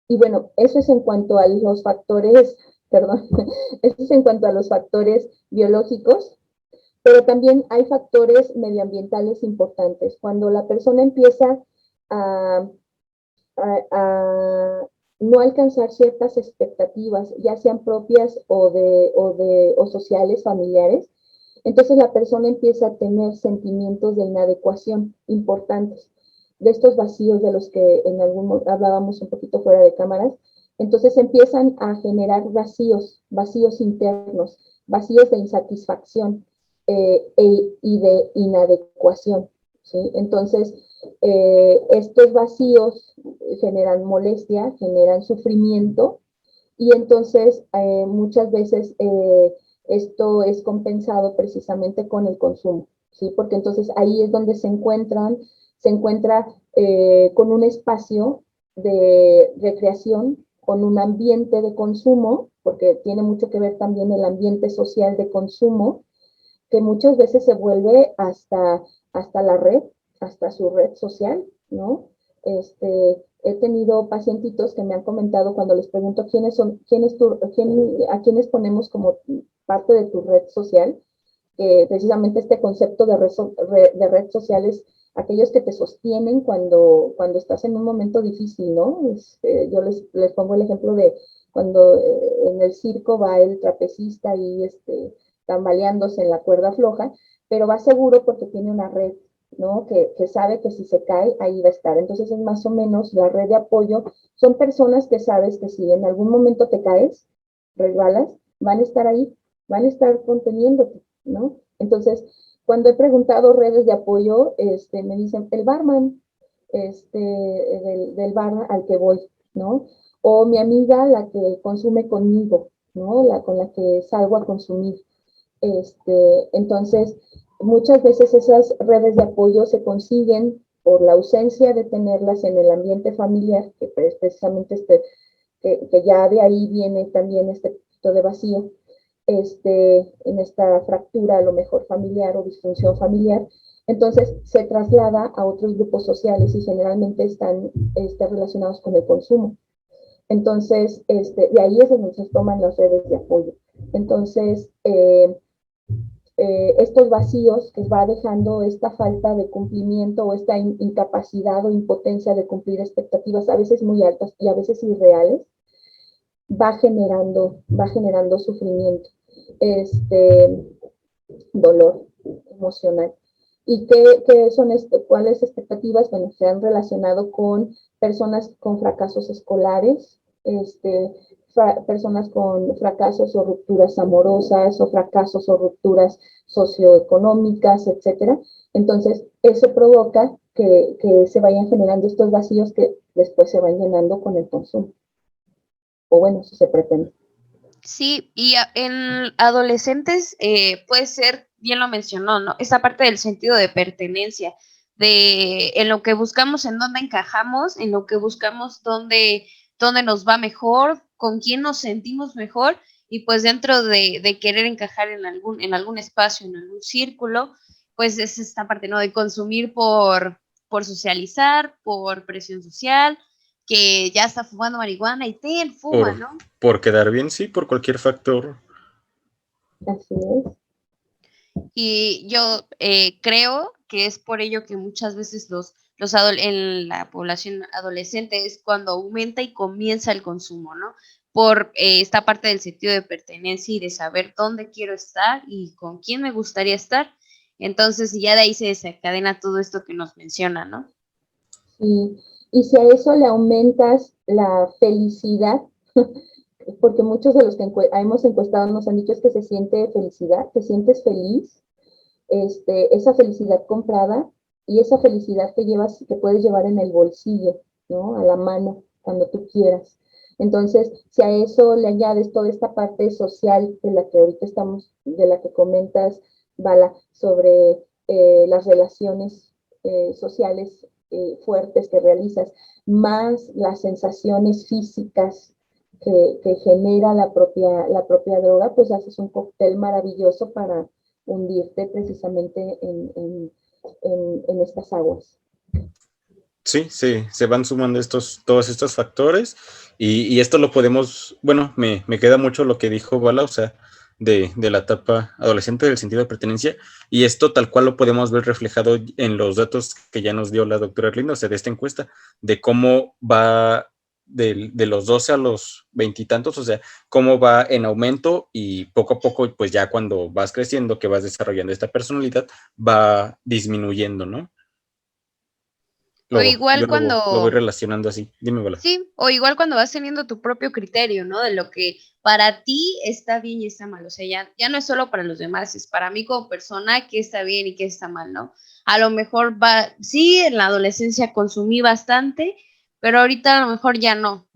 [SPEAKER 3] Y bueno, eso es en cuanto a los factores, perdón, eso es en cuanto a los factores biológicos, pero también hay factores medioambientales importantes. Cuando la persona empieza a no alcanzar ciertas expectativas, ya sean propias o sociales, familiares, entonces la persona empieza a tener sentimientos de inadecuación importantes, de estos vacíos de los que en algún hablábamos un poquito fuera de cámaras. Entonces empiezan a generar vacíos internos, vacíos de insatisfacción y de inadecuación, ¿sí? Entonces, estos vacíos generan molestia, generan sufrimiento, y entonces muchas veces esto es compensado precisamente con el consumo, ¿sí? Porque entonces ahí es donde se encuentra con un espacio de recreación, con un ambiente de consumo, porque tiene mucho que ver también el ambiente social de consumo, que muchas veces se vuelve hasta la red, hasta su red social, ¿no? He tenido pacientitos que me han comentado cuando les pregunto a quiénes ponemos como parte de tu red social, que precisamente este concepto de red social es aquellos que te sostienen cuando estás en un momento difícil, ¿no? Yo les pongo el ejemplo de cuando en el circo va el trapecista y tambaleándose en la cuerda floja, pero va seguro porque tiene una red, ¿no? Que sabe que si se cae, ahí va a estar. Entonces es más o menos la red de apoyo. Son personas que sabes que si en algún momento te caes, resbalas, van a estar ahí, van a estar conteniéndote, ¿no? Entonces, cuando he preguntado redes de apoyo, me dicen el barman, del bar al que voy, ¿no? O mi amiga, la que consume conmigo, ¿no? Con la que salgo a consumir. Entonces, muchas veces esas redes de apoyo se consiguen por la ausencia de tenerlas en el ambiente familiar, que es precisamente que ya de ahí viene también este poquito de vacío, en esta fractura a lo mejor familiar o disfunción familiar. Entonces se traslada a otros grupos sociales y generalmente están relacionados con el consumo. Entonces, de ahí es donde se toman las redes de apoyo. Entonces, estos vacíos que va dejando esta falta de cumplimiento o esta incapacidad o impotencia de cumplir expectativas a veces muy altas y a veces irreales, va generando sufrimiento, dolor emocional. ¿Y qué son cuáles expectativas? Bueno, se han relacionado con personas con fracasos escolares, personas con fracasos o rupturas amorosas o fracasos o rupturas socioeconómicas, etcétera. Entonces, eso provoca que se vayan generando estos vacíos que después se van llenando con el consumo. O bueno, eso se pretende.
[SPEAKER 1] Sí, y en adolescentes puede ser, bien lo mencionó, ¿no? Esa parte del sentido de pertenencia, en lo que buscamos, en dónde encajamos, en lo que buscamos, dónde nos va mejor, con quién nos sentimos mejor, y pues dentro de querer encajar en algún espacio, en algún círculo, pues es esta parte, ¿no? De consumir por socializar, por presión social, que ya está fumando marihuana y fuma, ¿no?
[SPEAKER 2] Por quedar bien, sí, por cualquier factor.
[SPEAKER 3] Así es.
[SPEAKER 1] Y yo creo que es por ello que muchas veces en la población adolescente es cuando aumenta y comienza el consumo, ¿no? Por esta parte del sentido de pertenencia y de saber dónde quiero estar y con quién me gustaría estar. Entonces, ya de ahí se desencadena todo esto que nos menciona, ¿no?
[SPEAKER 3] Sí. Y si a eso le aumentas la felicidad, porque muchos de los que hemos encuestado nos han dicho es que se siente felicidad, te sientes feliz, esa felicidad comprada y esa felicidad que llevas, que puedes llevar en el bolsillo, ¿no? A la mano, cuando tú quieras. Entonces, si a eso le añades toda esta parte social de la que ahorita de la que comentas, Bala, sobre las relaciones sociales fuertes que realizas, más las sensaciones físicas que genera la propia droga, pues haces un cóctel maravilloso para hundirte precisamente en estas aguas.
[SPEAKER 2] Sí, se van sumando todos estos factores y esto lo podemos, bueno, me queda mucho lo que dijo Bala, o sea, de la etapa adolescente, del sentido de pertenencia, y esto tal cual lo podemos ver reflejado en los datos que ya nos dio la doctora Erlinda, o sea, de esta encuesta, de cómo va de los 12 a los 20 y tantos, o sea, cómo va en aumento y poco a poco, pues ya cuando vas creciendo, que vas desarrollando esta personalidad, va disminuyendo, ¿no?
[SPEAKER 1] O igual
[SPEAKER 2] Yo
[SPEAKER 1] cuando
[SPEAKER 2] lo voy relacionando así. Dime, Bala.
[SPEAKER 1] Sí, o igual cuando vas teniendo tu propio criterio, ¿no? De lo que para ti está bien y está mal. O sea, ya no es solo para los demás, es para mí como persona qué está bien y qué está mal, ¿no? A lo mejor sí, en la adolescencia consumí bastante, pero ahorita a lo mejor ya no,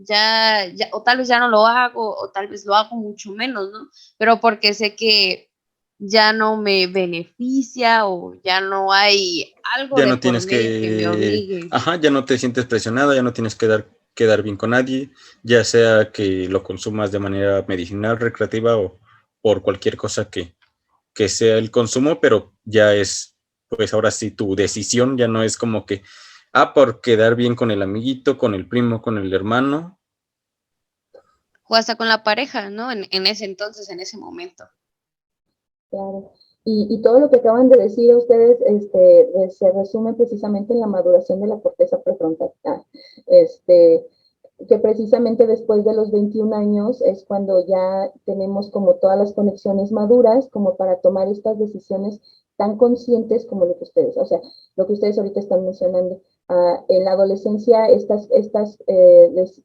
[SPEAKER 1] o tal vez ya no lo hago, o tal vez lo hago mucho menos, ¿no? Pero porque sé que ya no me beneficia o ya no hay algo
[SPEAKER 2] Ya
[SPEAKER 1] de
[SPEAKER 2] no
[SPEAKER 1] por
[SPEAKER 2] tienes
[SPEAKER 1] medio que me
[SPEAKER 2] que,
[SPEAKER 1] obligue.
[SPEAKER 2] ajá, ya no te sientes presionada, ya no tienes que quedar bien con nadie, ya sea que lo consumas de manera medicinal, recreativa o por cualquier cosa que sea el consumo, pero ya es, pues ahora sí, tu decisión ya no es como que, por quedar bien con el amiguito, con el primo, con el hermano.
[SPEAKER 1] O hasta con la pareja, ¿no? En ese entonces, en ese momento.
[SPEAKER 3] Claro. Y todo lo que acaban de decir ustedes se resume precisamente en la maduración de la corteza prefrontal. Que precisamente después de los 21 años es cuando ya tenemos como todas las conexiones maduras como para tomar estas decisiones tan conscientes como lo que ustedes, o sea, lo que ustedes ahorita están mencionando. En la adolescencia estas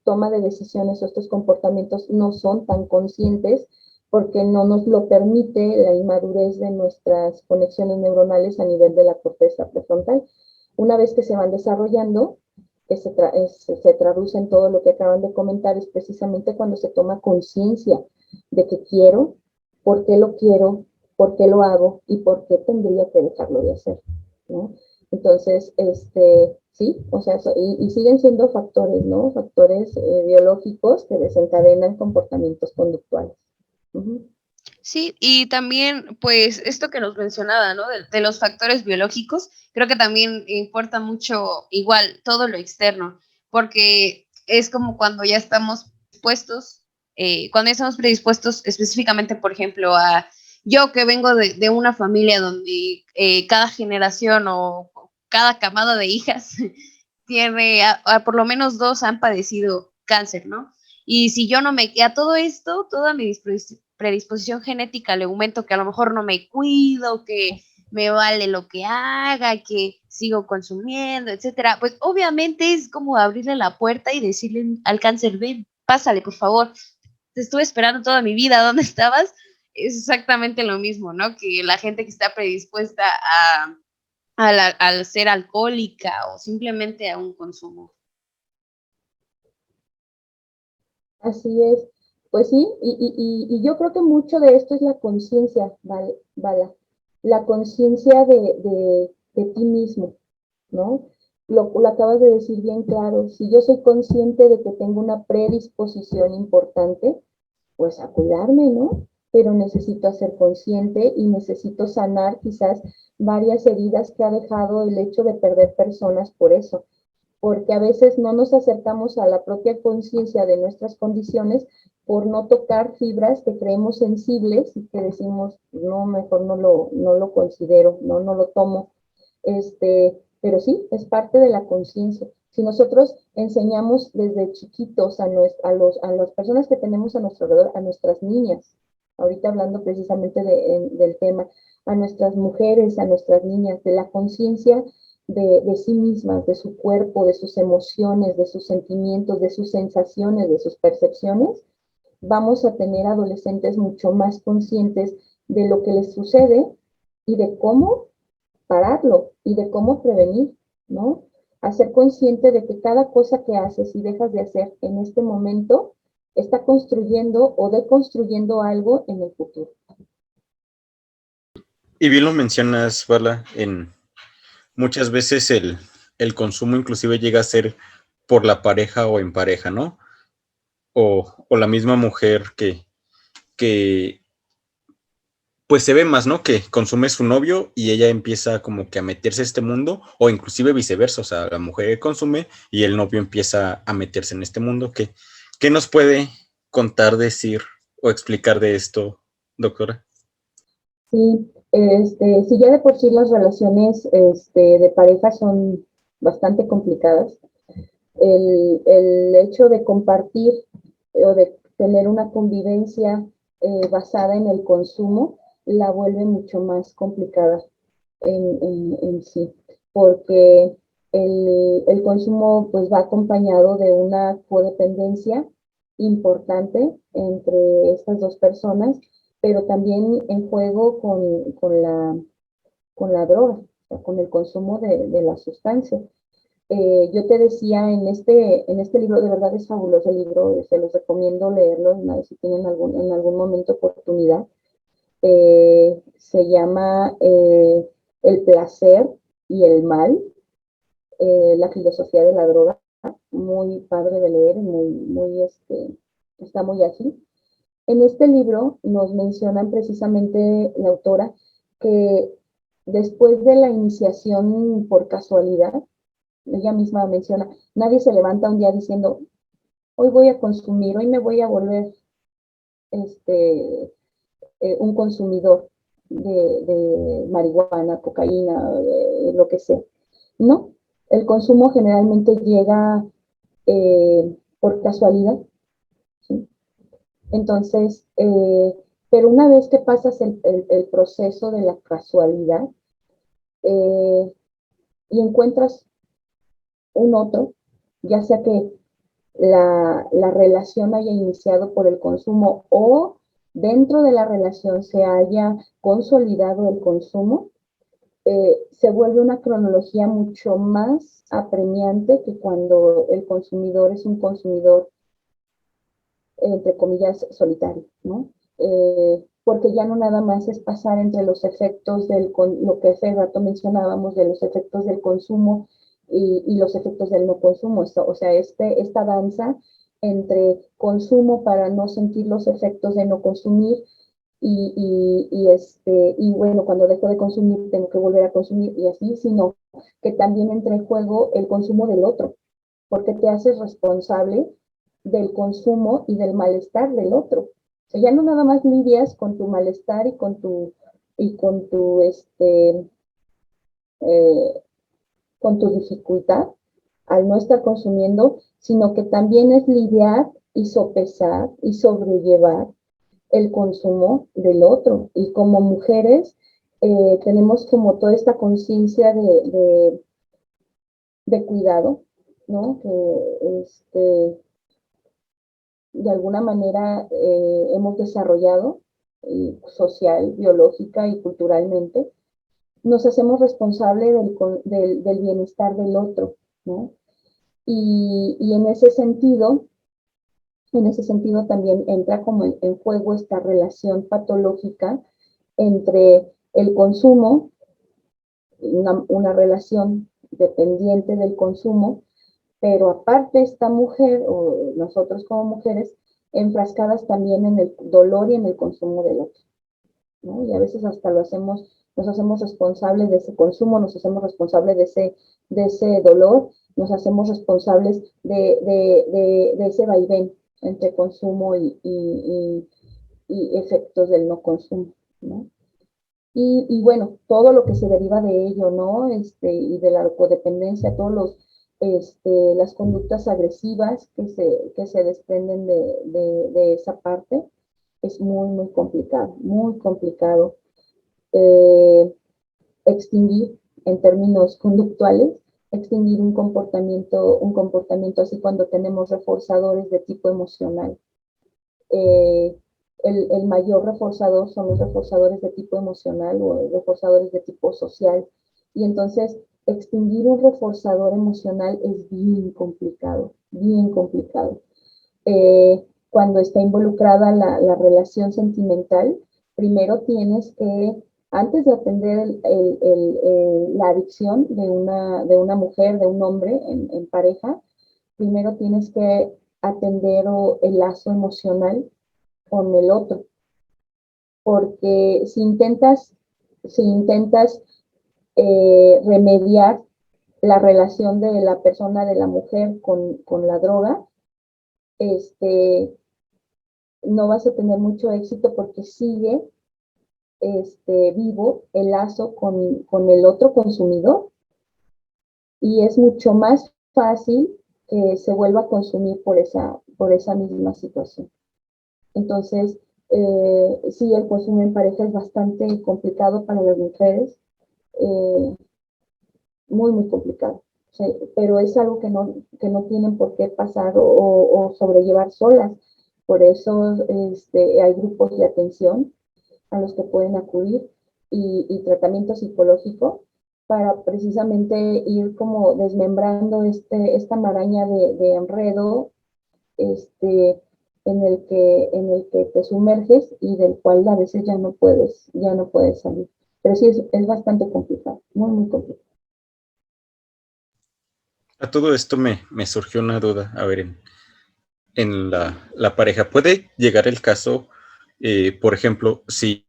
[SPEAKER 3] toma de decisiones o estos comportamientos no son tan conscientes porque no nos lo permite la inmadurez de nuestras conexiones neuronales a nivel de la corteza prefrontal. Una vez que se van desarrollando, que se traduce en todo lo que acaban de comentar, es precisamente cuando se toma conciencia de que quiero, por qué lo hago y por qué tendría que dejarlo de hacer, ¿no? Entonces, sí, o sea, y siguen siendo factores, ¿no? Factores biológicos que desencadenan comportamientos conductuales.
[SPEAKER 1] Sí, y también, pues, esto que nos mencionaba, ¿no? De los factores biológicos, creo que también importa mucho, igual, todo lo externo, porque es como cuando ya estamos predispuestos, cuando ya estamos predispuestos específicamente, por ejemplo, a yo que vengo de una familia donde cada generación o cada camada de hijas tiene, por lo menos dos han padecido cáncer, ¿no? Y si yo no me, a todo esto, toda mi predisposición genética le aumento que a lo mejor no me cuido, que me vale lo que haga, que sigo consumiendo, etcétera, pues obviamente es como abrirle la puerta y decirle al cáncer, ven, pásale, por favor, te estuve esperando toda mi vida, ¿dónde estabas? Es exactamente lo mismo, ¿no? Que la gente que está predispuesta al ser alcohólica o simplemente a un consumo.
[SPEAKER 3] Así es. Pues sí, y yo creo que mucho de esto es la conciencia, Bala, la conciencia de ti mismo, ¿no? Lo acabas de decir bien claro, si yo soy consciente de que tengo una predisposición importante, pues a cuidarme, ¿no? Pero necesito ser consciente y necesito sanar quizás varias heridas que ha dejado el hecho de perder personas por eso, porque a veces no nos acercamos a la propia conciencia de nuestras condiciones por no tocar fibras que creemos sensibles y que decimos, no, mejor no lo considero, no lo tomo. Pero sí, es parte de la conciencia. Si nosotros enseñamos desde chiquitos a las personas que tenemos a nuestro alrededor, a nuestras niñas, ahorita hablando precisamente del tema, a nuestras mujeres, a nuestras niñas, de la conciencia de sí mismas, de su cuerpo, de sus emociones, de sus sentimientos, de sus sensaciones, de sus percepciones, vamos a tener adolescentes mucho más conscientes de lo que les sucede y de cómo pararlo y de cómo prevenir, ¿no? Hacer consciente de que cada cosa que haces y dejas de hacer en este momento está construyendo o deconstruyendo algo en el futuro.
[SPEAKER 2] Y bien lo mencionas, Bala, en muchas veces el consumo inclusive llega a ser por la pareja o en pareja, ¿no? O la misma mujer que pues se ve más, ¿no? Que consume su novio y ella empieza como que a meterse a este mundo, o inclusive viceversa, o sea, la mujer consume y el novio empieza a meterse en este mundo. ¿Qué nos puede contar, decir o explicar de esto, doctora?
[SPEAKER 3] Sí, si ya de por sí las relaciones de pareja son bastante complicadas, el hecho de compartir o de tener una convivencia basada en el consumo la vuelve mucho más complicada en sí, porque el consumo pues va acompañado de una codependencia importante entre estas dos personas, pero también en juego con la droga, o sea, con el consumo de la sustancia. Yo te decía, en este libro, de verdad es fabuloso el libro, se los recomiendo leerlo, ¿no? Si tienen en algún momento oportunidad. Se llama El placer y el mal, la filosofía de la droga, muy padre de leer, está muy ágil. En este libro nos mencionan precisamente la autora que después de la iniciación por casualidad, ella misma menciona, nadie se levanta un día diciendo, hoy voy a consumir, hoy me voy a volver un consumidor. de marihuana, cocaína, lo que sea. No, el consumo generalmente llega por casualidad, ¿sí? Entonces, pero una vez que pasas el proceso de la casualidad eh, y encuentras un otro, ya sea que la relación haya iniciado por el consumo o dentro de la relación se haya consolidado el consumo, se vuelve una cronología mucho más apremiante que cuando el consumidor es un consumidor, entre comillas, solitario, ¿no? Porque ya no nada más es pasar entre los efectos lo que hace rato mencionábamos, de los efectos del consumo y los efectos del no consumo. O sea, esta danza entre consumo para no sentir los efectos de no consumir y bueno, cuando dejo de consumir tengo que volver a consumir y así, sino que también entra en juego el consumo del otro, porque te haces responsable del consumo y del malestar del otro. O sea, ya no nada más lidias con tu malestar eh, con tu dificultad al no estar consumiendo, sino que también es lidiar y sopesar y sobrellevar el consumo del otro. Y como mujeres tenemos como toda esta conciencia de cuidado, ¿no? Que de alguna manera hemos desarrollado social, biológica y culturalmente, nos hacemos responsables del bienestar del otro, ¿no? Y en ese sentido también entra como en juego esta relación patológica entre el consumo, una relación dependiente del consumo, pero aparte esta mujer o nosotros como mujeres enfrascadas también en el dolor y en el consumo del otro, ¿no? Y a veces hasta nos hacemos responsables de ese consumo, nos hacemos responsables de ese dolor, nos hacemos responsables de ese vaivén entre consumo y efectos del no consumo, ¿no? Y bueno, todo lo que se deriva de ello, ¿no? Y de la codependencia, las conductas agresivas que se desprenden de esa parte, es muy complicado eh, extinguir en términos conductuales, extinguir un comportamiento así cuando tenemos reforzadores de tipo emocional. Eh, el mayor reforzador son los reforzadores de tipo emocional o reforzadores de tipo social. Y entonces, extinguir un reforzador emocional es bien complicado, bien complicado. Cuando está involucrada la relación sentimental, primero tienes que, antes de atender la adicción de una mujer, de un hombre en pareja, primero tienes que atender el lazo emocional con el otro. Porque si intentas remediar la relación de la persona, de la mujer con la droga, no vas a tener mucho éxito porque sigue vivo el lazo con el otro consumidor y es mucho más fácil que se vuelva a consumir por esa misma situación. Entonces, sí, el consumo en pareja es bastante complicado para las mujeres, muy complicado. Sí, pero es algo que no tienen por qué pasar o sobrellevar solas. Por eso hay grupos de atención a los que pueden acudir y tratamiento psicológico para precisamente ir como desmembrando esta maraña de enredo en el que te sumerges y del cual a veces ya no puedes salir. Pero sí es bastante complicado, muy complicado.
[SPEAKER 2] A todo esto me surgió una duda. A ver, en la pareja, ¿puede llegar el caso, por ejemplo, si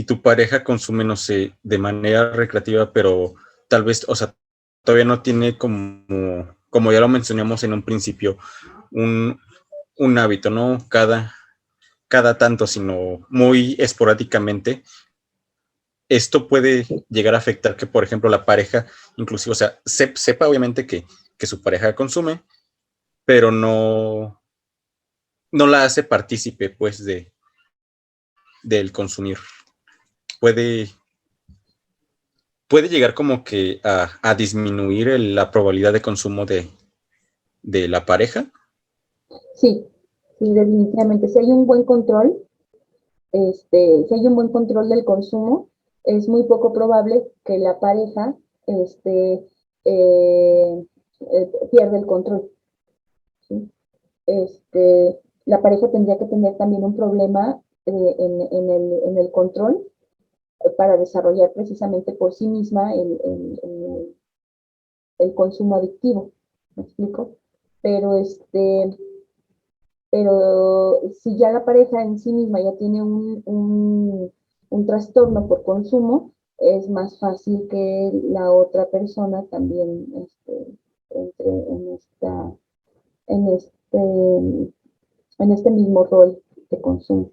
[SPEAKER 2] tu pareja consume, no sé, de manera recreativa, pero tal vez, o sea, todavía no tiene como ya lo mencionamos en un principio, un hábito, ¿no? Cada tanto, sino muy esporádicamente, esto puede llegar a afectar que, por ejemplo, la pareja, inclusive, o sea, sepa obviamente que su pareja consume, pero no la hace partícipe, pues, del consumir. Puede llegar como que a disminuir la probabilidad de consumo de la pareja.
[SPEAKER 3] Sí, sí, definitivamente. Si hay un buen control, si hay un buen control del consumo, es muy poco probable que la pareja pierda el control. ¿Sí? La pareja tendría que tener también un problema en el control para desarrollar precisamente por sí misma el consumo adictivo. ¿Me explico? Pero pero si ya la pareja en sí misma ya tiene un trastorno por consumo, es más fácil que la otra persona también entre en este, en este mismo rol de consumo.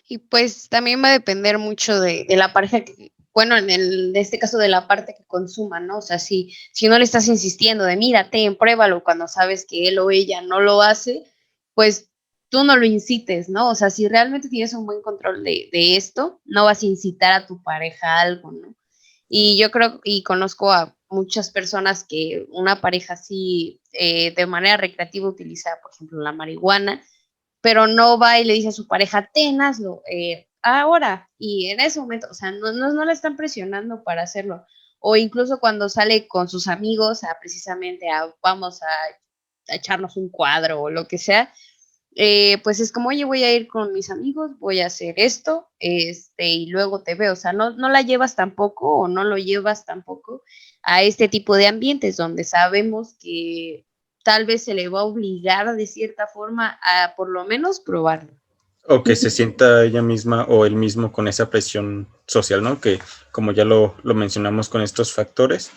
[SPEAKER 1] Y pues también va a depender mucho de la pareja bueno, en este caso de la parte que consuma, ¿no? O sea, si no le estás insistiendo de mírate, pruébalo cuando sabes que él o ella no lo hace, pues tú no lo incites, ¿no? O sea, si realmente tienes un buen control de esto, no vas a incitar a tu pareja a algo, ¿no? Y yo creo, y conozco a muchas personas que una pareja así de manera recreativa utiliza, por ejemplo, la marihuana, pero no va y le dice a su pareja, tenazlo, ahora, y en ese momento, o sea, no la están presionando para hacerlo. O incluso cuando sale con sus amigos precisamente vamos a echarnos un cuadro o lo que sea, pues es como, oye, voy a ir con mis amigos, voy a hacer esto, y luego te veo. O sea, no la llevas tampoco o no lo llevas tampoco a este tipo de ambientes donde sabemos que tal vez se le va a obligar de cierta forma a por lo menos probarlo.
[SPEAKER 2] O que se sienta ella misma o él mismo con esa presión social, ¿no? Que como ya lo mencionamos con estos factores,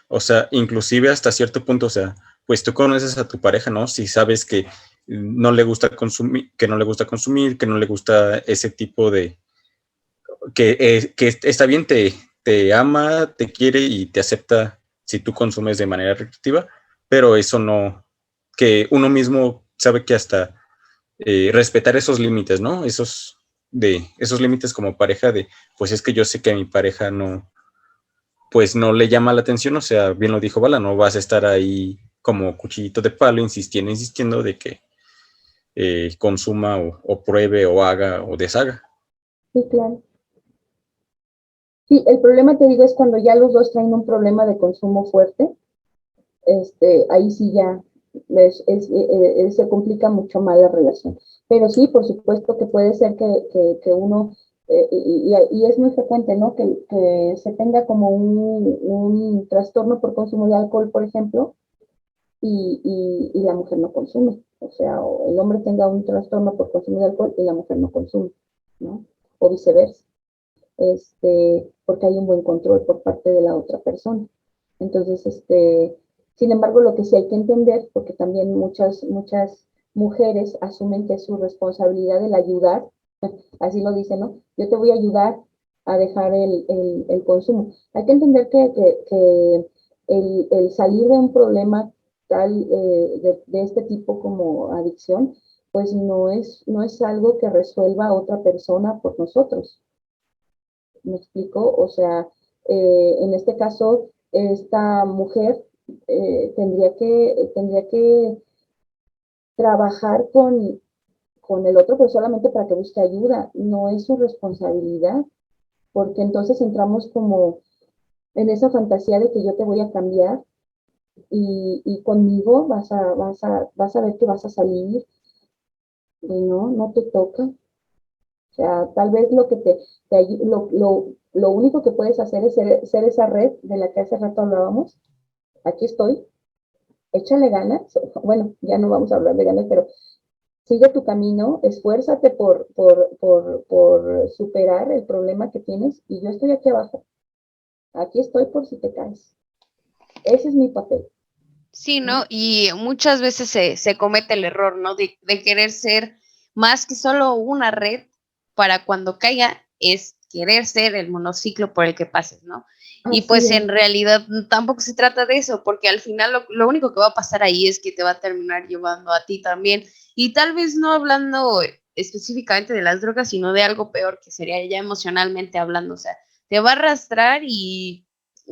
[SPEAKER 2] o sea, inclusive hasta cierto punto, o sea, pues tú conoces a tu pareja, ¿no? Si sabes que no le gusta consumir, que no le gusta ese tipo de, que está bien, te ama, te quiere y te acepta si tú consumes de manera recreativa, pero eso no, que uno mismo sabe que hasta respetar esos límites, ¿no? Esos límites como pareja pues es que yo sé que a mi pareja pues no le llama la atención, o sea, bien lo dijo Bala, no vas a estar ahí como cuchillito de palo insistiendo de que consuma o pruebe o haga o deshaga.
[SPEAKER 3] Sí, claro. Sí, el problema, te digo, es cuando ya los dos traen un problema de consumo fuerte, ahí sí ya se complica mucho más la relación. Pero sí, por supuesto que puede ser que uno, y es muy frecuente, ¿no? Que se tenga como un trastorno por consumo de alcohol, por ejemplo, y la mujer no consume. O sea, o el hombre tenga un trastorno por consumo de alcohol y la mujer no consume, ¿no? O viceversa, porque hay un buen control por parte de la otra persona. Entonces, sin embargo, lo que sí hay que entender, porque también muchas mujeres asumen que es su responsabilidad el ayudar, así lo dicen, ¿no? Yo te voy a ayudar a dejar el consumo. Hay que entender que el salir de un problema tal de este tipo como adicción, pues no es algo que resuelva otra persona por nosotros. ¿Me explico? O sea, en este caso, esta mujer tendría que trabajar con el otro, pero solamente para que busque ayuda. No es su responsabilidad, porque entonces entramos como en esa fantasía de que yo te voy a cambiar y conmigo vas a ver que vas a salir y no te toca. O sea, tal vez lo único que puedes hacer es ser esa red de la que hace rato hablábamos. Aquí estoy, échale ganas. Bueno, ya no vamos a hablar de ganas, pero sigue tu camino, esfuérzate por superar el problema que tienes y yo estoy aquí abajo. Aquí estoy por si te caes. Ese es mi papel.
[SPEAKER 1] Sí, ¿no? Y muchas veces se comete el error, ¿no? De querer ser más que solo una red para cuando caiga es querer ser el monociclo por el que pases, ¿no? Y
[SPEAKER 3] Así
[SPEAKER 1] pues
[SPEAKER 3] es.
[SPEAKER 1] en realidad tampoco se trata de eso, porque al final lo único que va a pasar ahí es que te va a terminar llevando a ti también. Y tal vez no hablando específicamente de las drogas, sino de algo peor, que sería ya emocionalmente hablando. O sea, te va a arrastrar y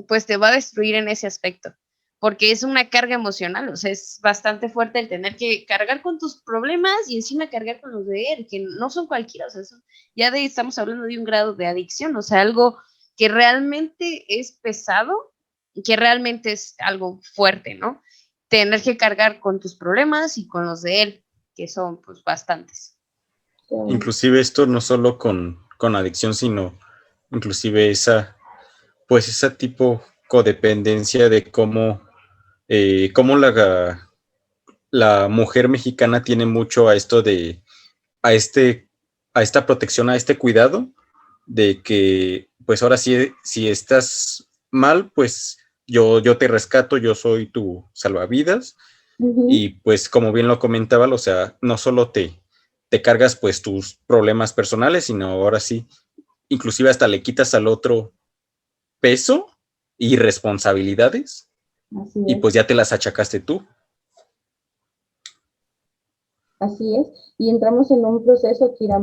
[SPEAKER 1] pues te va a destruir en ese aspecto, porque es una carga emocional. O sea, es bastante fuerte el tener que cargar con tus problemas y encima cargar con los de él, que no son cualquiera. O sea, estamos hablando de un grado de adicción, o sea, algo que realmente es pesado, que realmente es algo fuerte, ¿no? Tener que cargar con tus problemas y con los de él, que son pues bastantes.
[SPEAKER 2] Inclusive esto no solo con adicción, sino inclusive pues esa tipo codependencia de cómo la mujer mexicana tiene mucho a esto a este, a esta protección, a este cuidado, de que, pues ahora sí, si estás mal, pues yo te rescato, yo soy tu salvavidas,
[SPEAKER 3] Ujú.
[SPEAKER 2] y pues como bien lo comentaba, o sea, no solo te cargas pues tus problemas personales, sino ahora sí, inclusive hasta le quitas al otro peso y responsabilidades,
[SPEAKER 3] Así
[SPEAKER 2] y
[SPEAKER 3] es.
[SPEAKER 2] pues ya te las achacaste tú.
[SPEAKER 3] Así es, y entramos en un proceso que era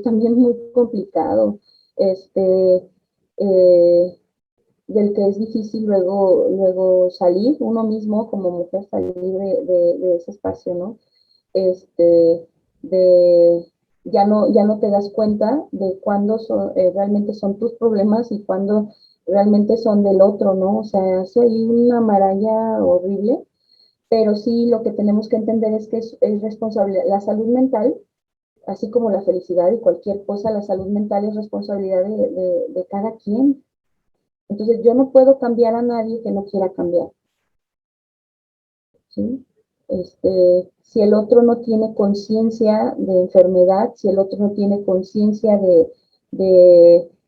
[SPEAKER 3] también muy complicado, este, eh, del que es difícil luego salir, uno mismo como mujer salir de ese espacio, ¿no? Este, de, ya no te das cuenta de cuándo realmente son tus problemas y cuándo realmente son del otro, ¿no? O sea, hace ahí una maraña horrible, pero sí lo que tenemos que entender es que es responsabilidad. La salud mental, así como la felicidad y cualquier cosa, la salud mental es responsabilidad de cada quien. Entonces yo no puedo cambiar a nadie que no quiera cambiar, ¿sí? Si el otro no tiene conciencia de enfermedad, si el otro no tiene conciencia de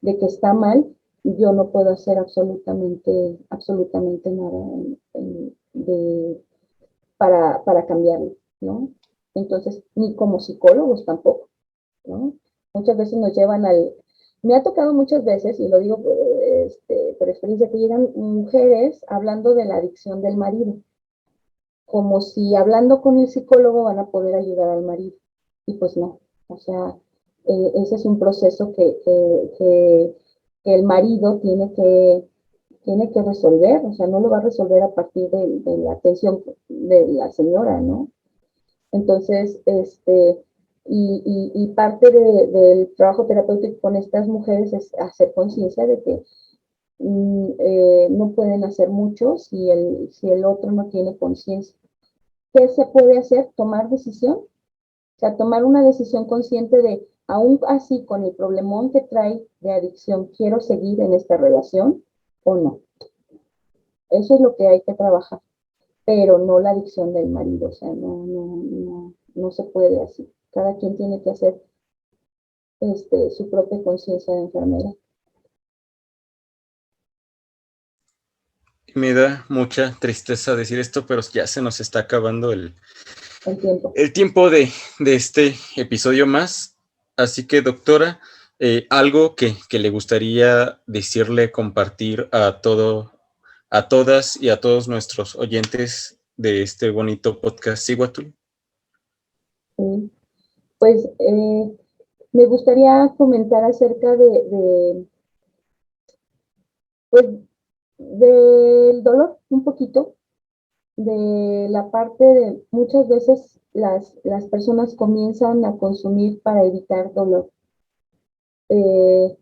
[SPEAKER 3] que está mal, yo no puedo hacer absolutamente nada para cambiarlo, ¿no? Entonces, ni como psicólogos tampoco, ¿no? Muchas veces nos llevan me ha tocado muchas veces, y lo digo por experiencia, que llegan mujeres hablando de la adicción del marido, como si hablando con el psicólogo van a poder ayudar al marido. Y pues no, o sea, ese es un proceso que el marido tiene que resolver, o sea, no lo va a resolver a partir de la atención de la señora, ¿no? Entonces, y parte del trabajo terapéutico con estas mujeres es hacer conciencia de que no pueden hacer mucho si el otro no tiene conciencia. ¿Qué se puede hacer? Tomar decisión, o sea, tomar una decisión consciente de, aún así con el problemón que trae de adicción, ¿quiero seguir en esta relación o no? Eso es lo que hay que trabajar, pero no la adicción del marido, o sea, no se puede así. Cada quien tiene que hacer su propia conciencia de enfermera.
[SPEAKER 2] Me da mucha tristeza decir esto, pero ya se nos está acabando
[SPEAKER 3] El tiempo.
[SPEAKER 2] el tiempo de este episodio más. Así que, doctora, algo que le gustaría decirle, compartir a todas y a todos nuestros oyentes de este bonito podcast Ciguatl.
[SPEAKER 3] Sí. Pues me gustaría comentar acerca pues, del dolor un poquito, de la parte de muchas veces las personas comienzan a consumir para evitar dolor. Eh,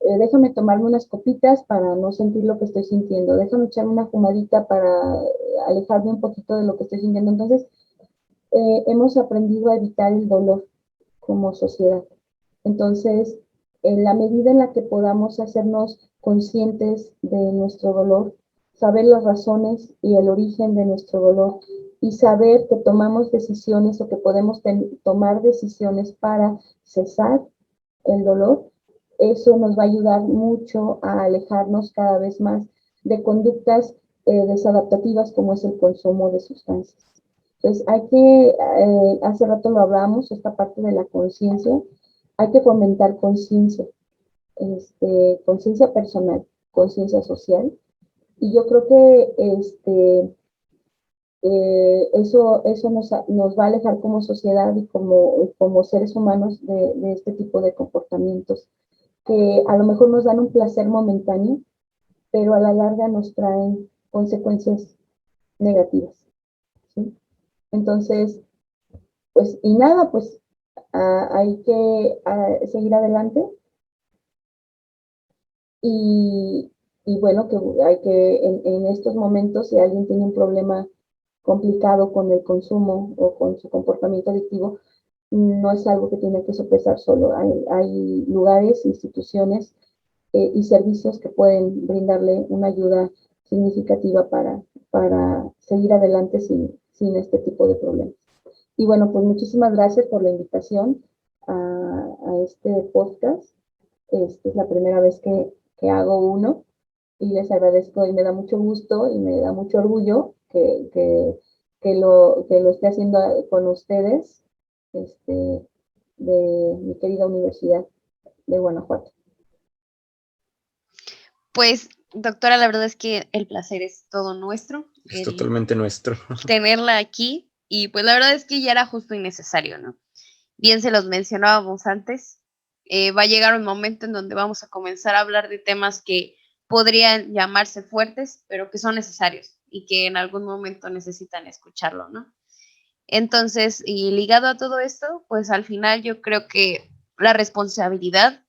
[SPEAKER 3] Déjame tomarme unas copitas para no sentir lo que estoy sintiendo, déjame echarme una fumadita para alejarme un poquito de lo que estoy sintiendo. Entonces, hemos aprendido a evitar el dolor como sociedad. Entonces, en la medida en la que podamos hacernos conscientes de nuestro dolor, saber las razones y el origen de nuestro dolor y saber que tomamos decisiones o que podemos tomar decisiones para cesar el dolor, eso nos va a ayudar mucho a alejarnos cada vez más de conductas desadaptativas como es el consumo de sustancias. Entonces, hace rato lo hablamos, esta parte de la conciencia, hay que fomentar conciencia. conciencia personal, conciencia social. Y yo creo que eso nos va a alejar como sociedad y como seres humanos de este tipo de comportamientos que a lo mejor nos dan un placer momentáneo, pero a la larga nos traen consecuencias negativas, ¿sí? Entonces, pues, y nada, pues hay que seguir adelante y, bueno, que hay que en estos momentos, si alguien tiene un problema complicado con el consumo o con su comportamiento adictivo, no es algo que tiene que sopesar solo. Hay lugares, instituciones y servicios que pueden brindarle una ayuda significativa para seguir adelante sin este tipo de problemas. Y bueno, pues muchísimas gracias por la invitación a este podcast. Esta es la primera vez que hago uno y les agradezco y me da mucho gusto y me da mucho orgullo que lo esté haciendo con ustedes, de mi querida Universidad de Guanajuato.
[SPEAKER 1] Pues, doctora, la verdad es que el placer es todo nuestro,
[SPEAKER 2] Es totalmente nuestro.
[SPEAKER 1] tenerla aquí, y pues la verdad es que ya era justo y necesario, ¿no? Bien se los mencionábamos antes, va a llegar un momento en donde vamos a comenzar a hablar de temas que podrían llamarse fuertes, pero que son necesarios y que en algún momento necesitan escucharlo, ¿no? Entonces, y ligado a todo esto, pues al final yo creo que la responsabilidad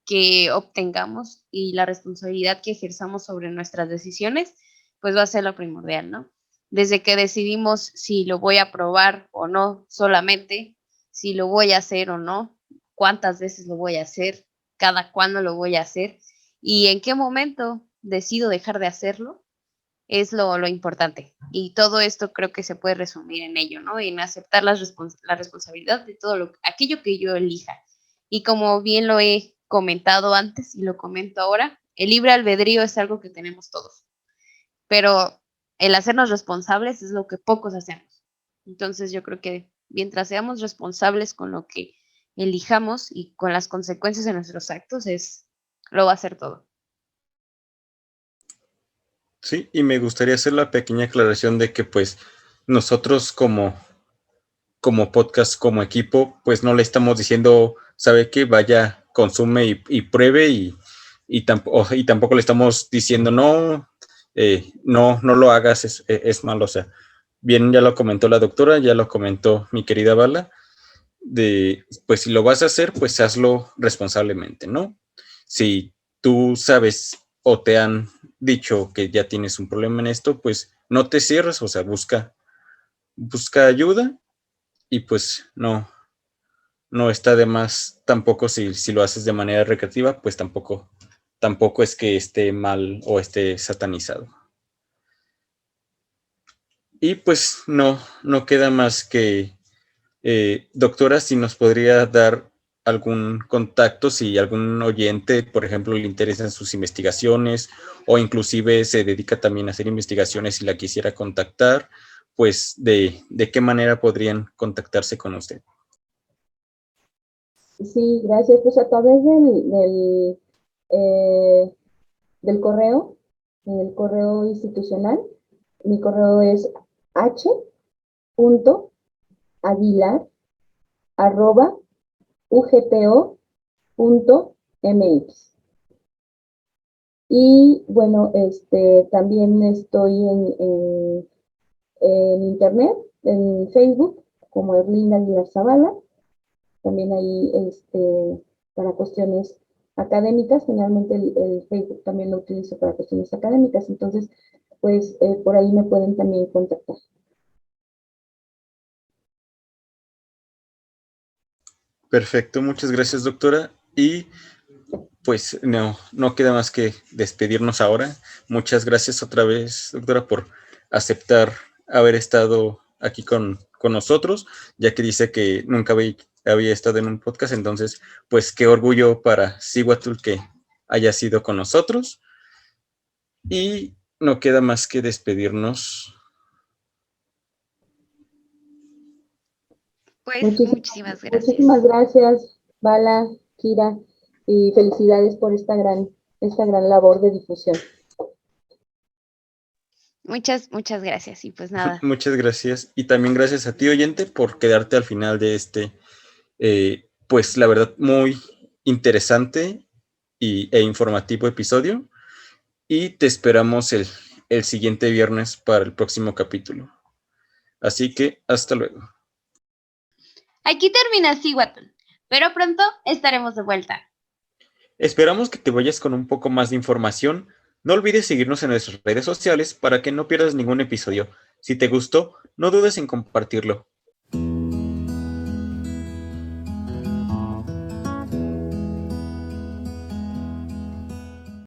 [SPEAKER 1] que obtengamos y la responsabilidad que ejerzamos sobre nuestras decisiones, pues va a ser lo primordial, ¿no? Desde que decidimos si lo voy a probar o no solamente, si lo voy a hacer o no, cuántas veces lo voy a hacer, cada cuándo lo voy a hacer y en qué momento decido dejar de hacerlo, es lo importante. Y todo esto creo que se puede resumir en ello, ¿no? En aceptar la responsabilidad de todo aquello que yo elija. Y como bien lo he comentado antes y lo comento ahora, el libre albedrío es algo que tenemos todos, pero el hacernos responsables es lo que pocos hacemos. Entonces yo creo que mientras seamos responsables con lo que elijamos y con las consecuencias de nuestros actos, lo va a hacer todo.
[SPEAKER 2] Sí, y me gustaría hacer la pequeña aclaración de que pues nosotros como podcast, como equipo, pues no le estamos diciendo, ¿sabe qué? Vaya, consume y pruebe y tampoco le estamos diciendo, no, no lo hagas, es malo. O sea, bien, ya lo comentó la doctora, ya lo comentó mi querida Bala, pues si lo vas a hacer, pues hazlo responsablemente, ¿no? Si tú sabes o te han dicho que ya tienes un problema en esto, pues no te cierres, o sea, busca ayuda y pues no está de más tampoco si lo haces de manera recreativa, pues tampoco es que esté mal o esté satanizado. Y pues no queda más que, doctora, si nos podría dar algún contacto, si algún oyente, por ejemplo, le interesan sus investigaciones o inclusive se dedica también a hacer investigaciones y la quisiera contactar, pues de qué manera podrían contactarse con usted.
[SPEAKER 3] Sí, gracias. Pues a través del correo, el correo institucional. Mi correo es h.aguilar@ugto.mx. Y bueno, también estoy en internet, en Facebook, como Erlinda Aguilar Zavala. También ahí, para cuestiones académicas, generalmente el Facebook también lo utilizo para cuestiones académicas, entonces, pues por ahí me pueden también contactar.
[SPEAKER 2] Perfecto, muchas gracias, doctora. Y pues no queda más que despedirnos ahora. Muchas gracias otra vez, doctora, por aceptar haber estado aquí con nosotros, ya que dice que nunca había estado en un podcast. Entonces, pues qué orgullo para Cihuatl que haya sido con nosotros. Y no queda más que despedirnos.
[SPEAKER 1] Pues
[SPEAKER 3] Muchísimas,
[SPEAKER 1] muchísimas gracias.
[SPEAKER 3] muchísimas gracias, Bala, Kira. y felicidades por esta gran labor de difusión.
[SPEAKER 1] Muchas gracias. Y pues nada.
[SPEAKER 2] Muchas gracias. Y también gracias a ti, oyente, por quedarte al final de este, pues la verdad, muy interesante e informativo episodio. Y te esperamos el siguiente viernes para el próximo capítulo. Así que hasta luego.
[SPEAKER 1] Aquí termina Síhuatl, pero pronto estaremos de vuelta.
[SPEAKER 2] Esperamos que te vayas con un poco más de información. No olvides seguirnos en nuestras redes sociales para que no pierdas ningún episodio. Si te gustó, no dudes en compartirlo.